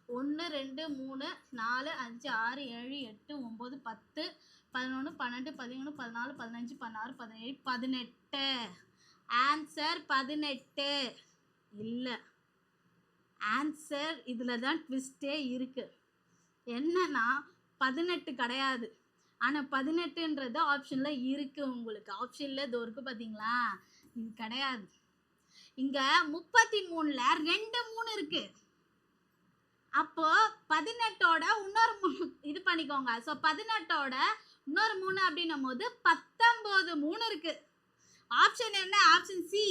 1 2 3 4 5 6 7 8 9 10 11 12 13 14 15 16 17 18. ஆன்சர் 18 இல்லை. ஆன்சர் இதில் தான் ட்விஸ்டே இருக்கு. என்னன்னா 18 கிடையாது, ஆனால் 18ன்றது ஆப்ஷனில் இருக்கு. உங்களுக்கு ஆப்ஷனில் இது இருக்கு பார்த்தீங்களா, இது கிடையாது. இங்கே 33ல் 2 3 இருக்கு. அப்போ 18ஓட இன்னொரு 3 இது பண்ணிக்கோங்க. ஸோ 18ஓட இன்னொரு 3 அப்படின்னும் போது 19 3 இருக்கு. ஆப்ஷன் என்ன? Option C.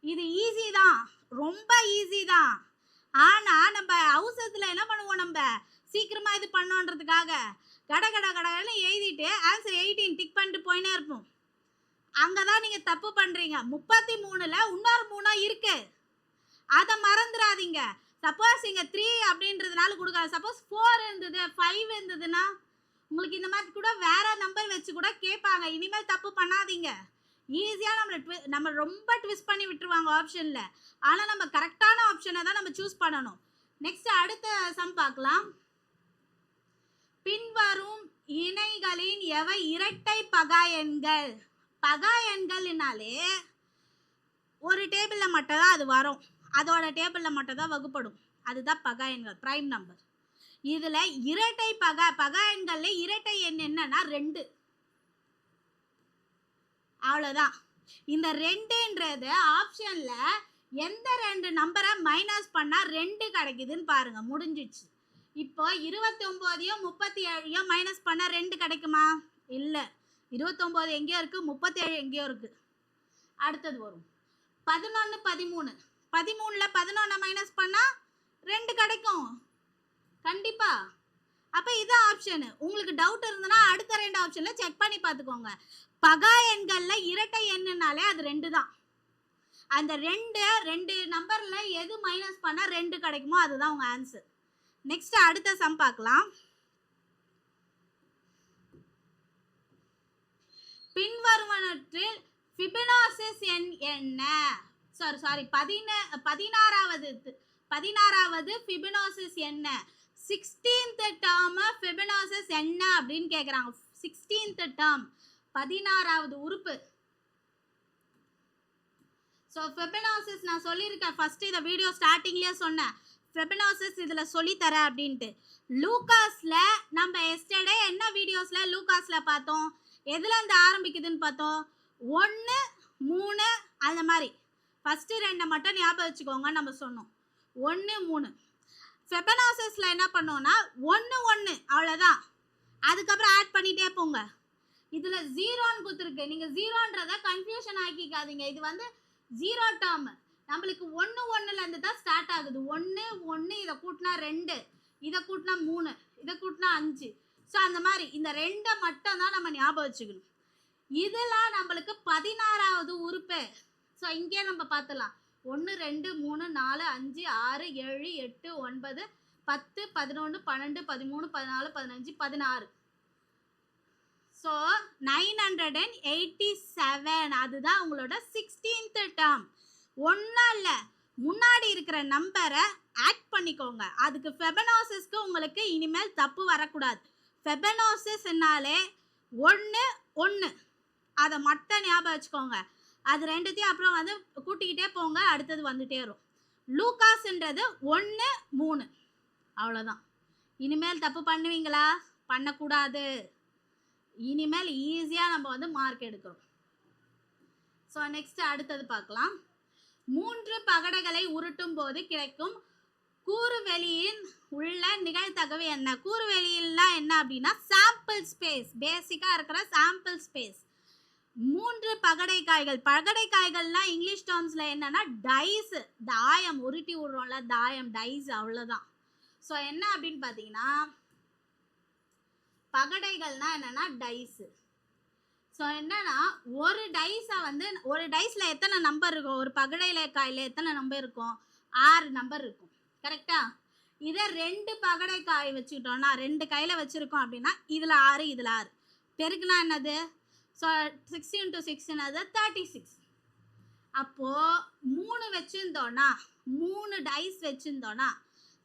இது ஈஸி தான், ரொம்ப ஈஸி தான். ஆனால் நம்ம அவசரத்தில் என்ன பண்ணுவோம், நம்ம சீக்கிரமாக இது பண்ணோன்றதுக்காக கடன்னு எழுதிட்டு ஆன்சர் 18 டிக் பண்ணிட்டு போயினே இருப்போம். அங்கே தான் நீங்கள் தப்பு பண்ணுறீங்க. 33ல் இன்னொரு 3 இருக்கு, அதை மறந்துடாதீங்க. சப்போஸ் இங்கே 3 அப்படின்றதுனால கொடுக்காது. சப்போஸ் 4 இருந்தது 5 இருந்ததுன்னா உங்களுக்கு இந்த மாதிரி கூட வேற நம்பர் வச்சு கூட கேட்பாங்க. இனிமேல் தப்பு பண்ணாதீங்க. ஈஸியாக நம்ம ரொம்ப ட்விஸ்ட் பண்ணி விட்டுருவாங்க ஆப்ஷனில். ஆனால் நம்ம கரெக்டான ஆப்ஷனை தான் நம்ம சூஸ் பண்ணணும். நெக்ஸ்ட் அடுத்த சம் பார்க்கலாம். பின்வரும் இணைகளின் எவை இரட்டை பகா எண்கள்? பகா எண்கள்னாலே ஒரு டேபிளில் மட்டும் தான் அது வரும், அதோட டேபிளில் மட்டும் தான் வகுப்படும். அதுதான் பகா எண்கள், பிரைம் நம்பர். இதில் இரட்டை பகா எண்களில் இரட்டை எண் என்னன்னா 2. அவ்வளோதான். இந்த 2ன்றது ஆப்ஷனில் எந்த 2 நம்பரை மைனஸ் பண்ணால் 2 கிடைக்குதுன்னு பாருங்க, முடிஞ்சிச்சு. இப்போ 29யும் 37யும் மைனஸ் பண்ணால் 2 கிடைக்குமா? இல்லை. 29 எங்கேயோ இருக்குது, 37 எங்கேயோ இருக்குது. அடுத்தது வரும் 11 13. 13ல் 11 மைனஸ் பண்ணால் 2 கிடைக்கும் கண்டிப்பாக. அப்போ இதுதான் ஆப்ஷனு. உங்களுக்கு டவுட் இருந்ததுன்னா அடுத்த 2 ஆப்ஷனில் செக் பண்ணி பார்த்துக்கோங்க. பகா எண்களில் இரட்டை எண்ணுனாலே அது 2 தான். அந்த 2 நம்பரில் எது மைனஸ் பண்ணால் 2 கிடைக்குமோ அதுதான் உங்கள் ஆன்சர். நெக்ஸ்ட் அடுத்த சம் பார்க்கலாம். பின்வருவனற்றில் ஃபிபனாசிஸ் எண் என்ன? சாரி 16வது ஃபிபனாசிஸ் என்ன? 16th டேர்ம் ஃபிபனாசிஸ் என்ன அப்படின்னு கேட்குறாங்க. 16th டேர்ம் 16வது உறுப்பு. ஸோ ஃபிபனாசிஸ் நான் சொல்லியிருக்கேன், ஃபர்ஸ்ட் இந்த வீடியோ ஸ்டார்டிங்லேயே சொன்னேன் ஃபிபனாசிஸ் இதில் சொல்லித்தரேன் அப்படின்ட்டு. லூகாஸில் நம்ம எஸ்டர்டே என்ன வீடியோஸில் லூகாஸில் பார்த்தோம், எதுலேருந்து ஆரம்பிக்குதுன்னு பார்த்தோம், 1 3 அந்த மாதிரி. ஃபஸ்ட்டு 2 மட்டும் ஞாபகம் வச்சுக்கோங்க. நம்ம சொன்னோம் 1 3. ஃபிபனாசிஸில் என்ன பண்ணோன்னா 1 1 அவ்வளோதான். அதுக்கப்புறம் ஆட் பண்ணிகிட்டே போங்க. இதில் 0ன்னு கொடுத்துருக்கு, நீங்கள் 0ன்றதை கன்ஃபியூஷன் ஆக்கிக்காதீங்க. இது வந்து 0 டேர்ம். நம்மளுக்கு 1 1லேருந்து தான் ஸ்டார்ட் ஆகுது. 1 1 இதை கூட்டினா 2, இதை கூட்டினா 3, இதை கூட்டினா 5. ஸோ அந்த மாதிரி இந்த 2 மட்டும் தான் நம்ம ஞாபகம் வச்சுக்கணும். இதில் நம்மளுக்கு 16வது உறுப்பு. ஸோ இங்கே நம்ம பார்த்துலாம் 1 2 3 4 5 6 7 8 9 10 11 12 13 14 15 16. ஸோ 987. அதுதான் உங்களோட 16th டேர்ம். ஒன்றும் இல்லை, முன்னாடி இருக்கிற நம்பரை ஆட் பண்ணிக்கோங்க. அதுக்கு ஃபெபனாசிஸ்க்கு உங்களுக்கு இனிமேல் தப்பு வரக்கூடாது. ஃபெபனாசிஸ்னாலே 1 1 அதை மட்டும் ஞாபகம் வச்சுக்கோங்க. அது 2த்தையும் அப்புறம் வந்து கூட்டிக்கிட்டே போங்க, அடுத்தது வந்துட்டே வரும். லூகாஸ்ன்றது 1 3 அவ்வளோதான். இனிமேல் தப்பு பண்ணுவீங்களா? பண்ணக்கூடாது. இனிமேல் ஈஸியாக நம்ம வந்து மார்க் எடுக்கிறோம். ஸோ நெக்ஸ்ட் அடுத்தது பார்க்கலாம். 3 பகடைகளை உருட்டும் போது கிடைக்கும் கூறுவெளியின் உள்ள நிகழ்தகவு என்ன? கூறுவெளியில்னா என்ன அப்படின்னா சாம்பிள் ஸ்பேஸ், பேசிக்காக இருக்கிற சாம்பிள் ஸ்பேஸ். 3 பகடைக்காய்கள், பகடைக்காய்கள்னா இங்கிலீஷ் டேர்ம்ஸில் என்னன்னா டைஸ், தாயம் உருட்டி விடுறோம்ல, தாயம் டைஸ், அவ்வளோதான். ஸோ என்ன அப்படின்னு பார்த்தீங்கன்னா பகடைகள்னா என்னன்னா டைஸு. ஸோ என்னன்னா ஒரு டைஸை வந்து ஒரு டைஸில் எத்தனை நம்பர் இருக்கும், ஒரு பகடையில் காயில் எத்தனை நம்பர் இருக்கும், 6 நம்பர் இருக்கும். கரெக்டா? இதை 2 பகடைக்காய் வச்சுக்கிட்டோம்னா 2 கையில் வச்சுருக்கோம் அப்படின்னா இதில் 6 இதில் 6 பெருக்குனா என்னது? ஸோ 6 × 6 என்னது? 36. அப்போது 3 வச்சுருந்தோன்னா 3 டைஸ் வச்சுருந்தோன்னா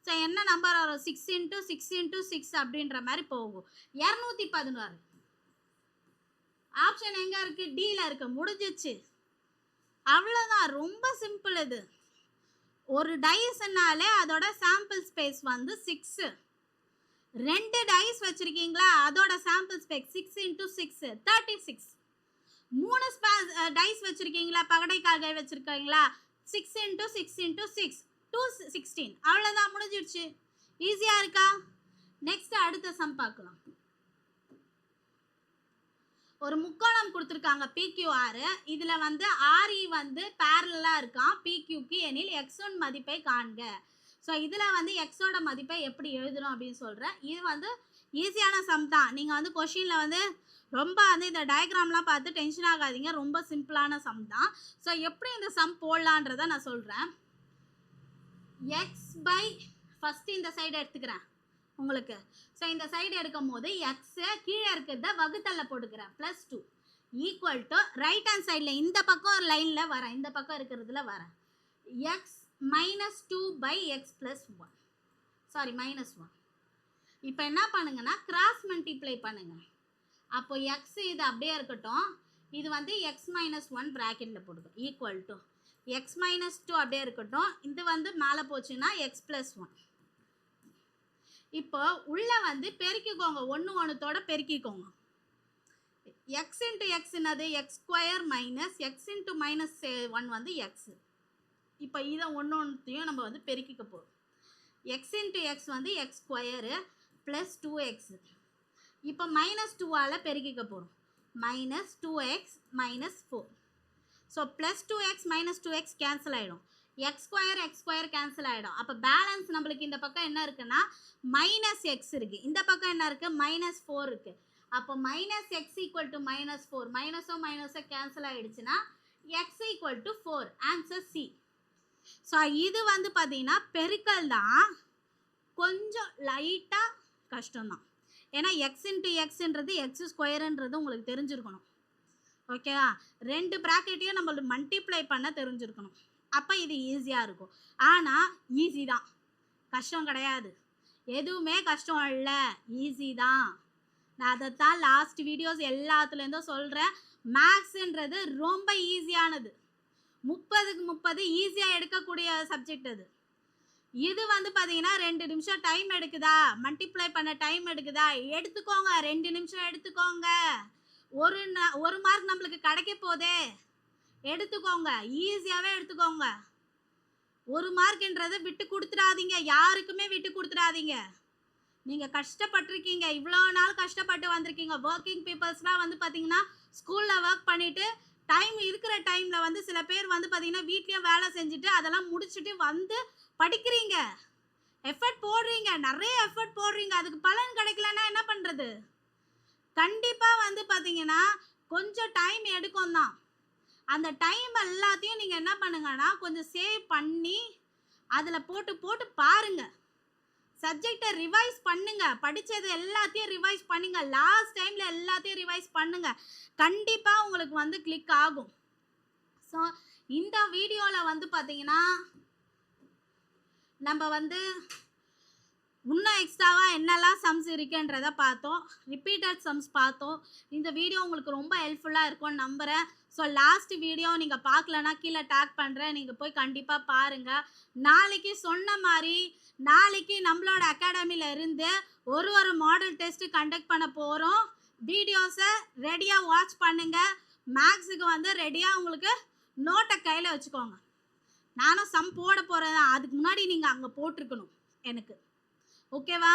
ஸோ என்ன நம்பர் வரும்? 6 × 6 × 6 அப்படின்ற மாதிரி போகும். 216. ஆப்ஷன் எங்கே இருக்குது? டியில் இருக்குது. முடிஞ்சிச்சு, அவ்வளோதான். ரொம்ப சிம்பிள் இது. ஒரு டைஸ்னாலே அதோட சாம்பிள் ஸ்பேஸ் வந்து 6. 2 டைஸ் வச்சுருக்கீங்களா, அதோட சாம்பிள் ஸ்பேஸ் 6 × 6 36. 3 டைஸ் வச்சுருக்கீங்களா, பகடைக்காய்கள் வச்சுருக்கீங்களா, 6 × 6 × 6 216. அவ்வளோதான், முடிஞ்சிடுச்சு. ஈஸியாக இருக்கா? நெக்ஸ்ட் அடுத்த சம் பார்க்கலாம். ஒரு முக்கோணம் கொடுத்துருக்காங்க PQR. இதில் வந்து RE வந்து பேரலாக இருக்கான் PQக்கு எனில் x1 மதிப்பை காண்க. ஸோ இதில் வந்து எக்ஸோட மதிப்பை எப்படி எழுதணும் அப்படின்னு சொல்கிறேன். இது வந்து ஈஸியான சம் தான். நீங்கள் வந்து கொஷினில் வந்து ரொம்ப வந்து இந்த டயக்ராம்லாம் பார்த்து டென்ஷன் ஆகாதீங்க, ரொம்ப சிம்பிளான சம் தான். ஸோ எப்படி இந்த சம் போடலான்றதை நான் சொல்கிறேன். எக்ஸ் பை ஃபஸ்ட்டு இந்த சைடு எடுத்துக்கிறேன் உங்களுக்கு. ஸோ இந்த சைடு எடுக்கும் போது எக்ஸை கீழே இருக்கிறத வகுத்தல்ல போட்டுக்கிறேன் +2 ஈக்குவல் டு ரைட் ஹேண்ட் சைடில் இந்த பக்கம் ஒரு லைனில் வரேன், இந்த பக்கம் இருக்கிறதுல வரேன், எக்ஸ் -2/x + 1 சாரி -1. இப்போ என்ன பண்ணுங்கன்னா கிராஸ் மல்டிப்ளை பண்ணுங்க. அப்போ எக்ஸ் இது அப்படியே இருக்கட்டும், இது வந்து எக்ஸ் -1 ப்ராக்கெட்டில் போட்டுக்கும் ஈக்குவல் டு எக்ஸ் -2 அப்படியே இருக்கட்டும், இது வந்து மேலே போச்சுன்னா எக்ஸ் + 1. இப்போ உள்ள வந்து பெருக்கிக்கோங்க, ஒன்று ஒன்றுத்தோட பெருக்கிக்கோங்க. எக்ஸ் இன்ட்டு எக்ஸ் என்னது? x² மைனஸ் எக்ஸ் இன்ட்டு -1 வந்து எக்ஸ். இப்போ இதை ஒன்று ஒன்றுத்தையும் நம்ம வந்து பெருக்கிக்க போகிறோம். எக்ஸ் இன்ட்டு எக்ஸ் வந்து x² + 2x. இப்போ -2ஆல் பெருக்கிக்க போகிறோம். -2x -4. So +2x -2x cancel ஆகிடும். x² கேன்சல் ஆகிடும். அப்போ பேலன்ஸ் நம்மளுக்கு இந்த பக்கம் என்ன இருக்குன்னா -x இருக்குது, இந்த பக்கம் என்ன இருக்குது? -4 இருக்குது. அப்போ -x = -4, மைனஸோ கேன்சல் ஆகிடுச்சுன்னா x = 4. Answer C. ஸோ இது வந்து பார்த்தீங்கன்னா பெருக்கல் தான், கொஞ்சம் லைட்டாக கஷ்டம்தான். ஏன்னா எக்ஸ் இன்ட்டு எக்ஸ்ன்றது x² உங்களுக்கு தெரிஞ்சிருக்கணும். ஓகேவா? 2 ப்ராக்கெட்டையும் நம்ம மல்டிப்ளை பண்ண தெரிஞ்சிருக்கணும். அப்போ இது ஈஸியாக இருக்கும். ஆனால் ஈஸி தான், கஷ்டம் கிடையாது. எதுவுமே கஷ்டம் இல்லை, ஈஸி தான். நான் அதைத்தான் லாஸ்ட் வீடியோஸ் எல்லாத்துலேருந்தும் சொல்கிறேன். மேக்ஸுன்றது ரொம்ப ஈஸியானது. 30க்கு 30 ஈஸியாக எடுக்கக்கூடிய சப்ஜெக்ட் அது. இது வந்து பார்த்தீங்கன்னா 2 நிமிஷம் டைம் எடுக்குதா, மல்டிப்ளை பண்ண டைம் எடுக்குதா, எடுத்துக்கோங்க, 2 நிமிஷம் எடுத்துக்கோங்க. ஒரு மார்க் நம்மளுக்கு கிடைக்க போதே, எடுத்துக்கோங்க, ஈஸியாகவே எடுத்துக்கோங்க. 1 மார்க்ன்றது விட்டு கொடுத்துடாதீங்க, யாருக்குமே விட்டு கொடுத்துடாதீங்க. நீங்கள் கஷ்டப்பட்டிருக்கீங்க, இவ்வளோ நாள் கஷ்டப்பட்டு வந்திருக்கீங்க. ஒர்க்கிங் பீப்புள்ஸ்லாம் வந்து பார்த்தீங்கன்னா ஸ்கூலில் ஒர்க் பண்ணிவிட்டு டைம் இருக்கிற டைமில் வந்து சில பேர் வந்து பார்த்தீங்கன்னா வீட்லேயும் வேலை செஞ்சுட்டு அதெல்லாம் முடிச்சுட்டு வந்து படிக்கிறீங்க, எஃபர்ட் போடுறீங்க, நிறைய எஃபர்ட் போடுறீங்க. அதுக்கு பலன் கிடைக்கலன்னா என்ன பண்ணுறது? கண்டிப்பாக வந்து பார்த்தீங்கன்னா கொஞ்சம் டைம் எடுக்கும் தான். அந்த டைம் எல்லாத்தையும் நீங்கள் என்ன பண்ணுங்கன்னா கொஞ்சம் சேவ் பண்ணி அதில் போட்டு பாருங்கள். சப்ஜெக்டை ரிவைஸ் பண்ணுங்க, படித்தது எல்லாத்தையும் ரிவைஸ் பண்ணுங்க, லாஸ்ட் டைமில் எல்லாத்தையும் ரிவைஸ் பண்ணுங்க. கண்டிப்பாக உங்களுக்கு வந்து கிளிக் ஆகும். ஸோ இந்த வீடியோவில் வந்து பார்த்தீங்கன்னா நம்ம வந்து இன்னும் எக்ஸ்ட்ராவாக என்னெல்லாம் சம்ஸ் இருக்குன்றதை பார்த்தோம், ரிப்பீட்டட் சம்ஸ் பார்த்தோம். இந்த வீடியோ உங்களுக்கு ரொம்ப ஹெல்ப்ஃபுல்லாக இருக்கும்னு நம்புகிறேன். ஸோ லாஸ்ட் வீடியோ நீங்கள் பார்க்கலன்னா கீழே டேக் பண்ணுறேன், நீங்கள் போய் கண்டிப்பாக பாருங்கள். நாளைக்கு சொன்ன மாதிரி நாளைக்கு நம்மளோட அகாடமியில் இருந்து ஒரு மாடல் டெஸ்ட்டு கண்டக்ட் பண்ண போகிறோம். வீடியோஸை ரெடியாக வாட்ச் பண்ணுங்க. மேக்ஸுக்கு வந்து ரெடியாக உங்களுக்கு நோட்டை கையில் வச்சுக்கோங்க. நானும் சம் போட போகிறேன், அதுக்கு முன்னாடி நீங்கள் அங்கே போட்டிருக்கணும் எனக்கு. ஓகேவா?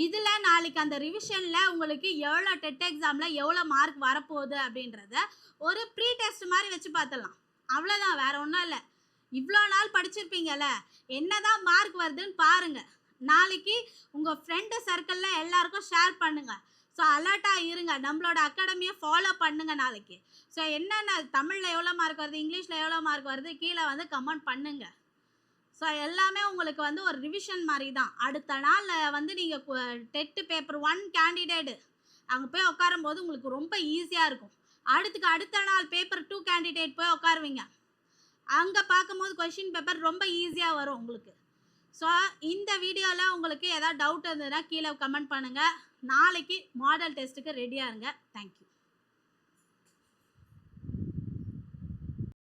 இதில் நாளைக்கு அந்த ரிவிஷனில் உங்களுக்கு எவ்வளோ டெட் எக்ஸாமில் எவ்வளோ மார்க் வரப்போகுது அப்படின்றத ஒரு ப்ரீ டெஸ்ட் மாதிரி வச்சு பார்த்துடலாம். அவ்வளோதான், வேற ஒன்றும் இல்லை. இவ்வளோ நாள் படிச்சிருப்பீங்கல்ல, என்னதான் மார்க் வருதுன்னு பாருங்க. நாளைக்கு உங்கள் ஃப்ரெண்டு சர்க்கிளில் எல்லாருக்கும் ஷேர் பண்ணுங்க. ஸோ அலர்ட்டாக இருங்க, நம்மளோட அகாடமியை ஃபாலோ பண்ணுங்க நாளைக்கு. ஸோ என்னென்ன தமிழில் எவ்வளோ மார்க் வருது, இங்கிலீஷில் எவ்வளோ மார்க் வருது கீழே வந்து கமெண்ட் பண்ணுங்க. ஸோ எல்லாமே உங்களுக்கு வந்து ஒரு ரிவிஷன் மாதிரி தான். அடுத்த நாள் வந்து நீங்கள் டெட்டு பேப்பர் 1 கேண்டிடேட்டு அங்கே போய் உட்காரும் போது உங்களுக்கு ரொம்ப ஈஸியாக இருக்கும். அடுத்த நாள் பேப்பர் 2 கேண்டிடேட் போய் உட்காருவீங்க, அங்கே பார்க்கும்போது கொஷின் பேப்பர் ரொம்ப ஈஸியாக வரும் உங்களுக்கு. ஸோ இந்த வீடியோவில் உங்களுக்கு ஏதாவது டவுட் இருந்ததுன்னா கீழே கமெண்ட் பண்ணுங்கள். நாளைக்கு மாடல் டெஸ்ட்டுக்கு ரெடியாக இருங்க. தேங்க்யூ.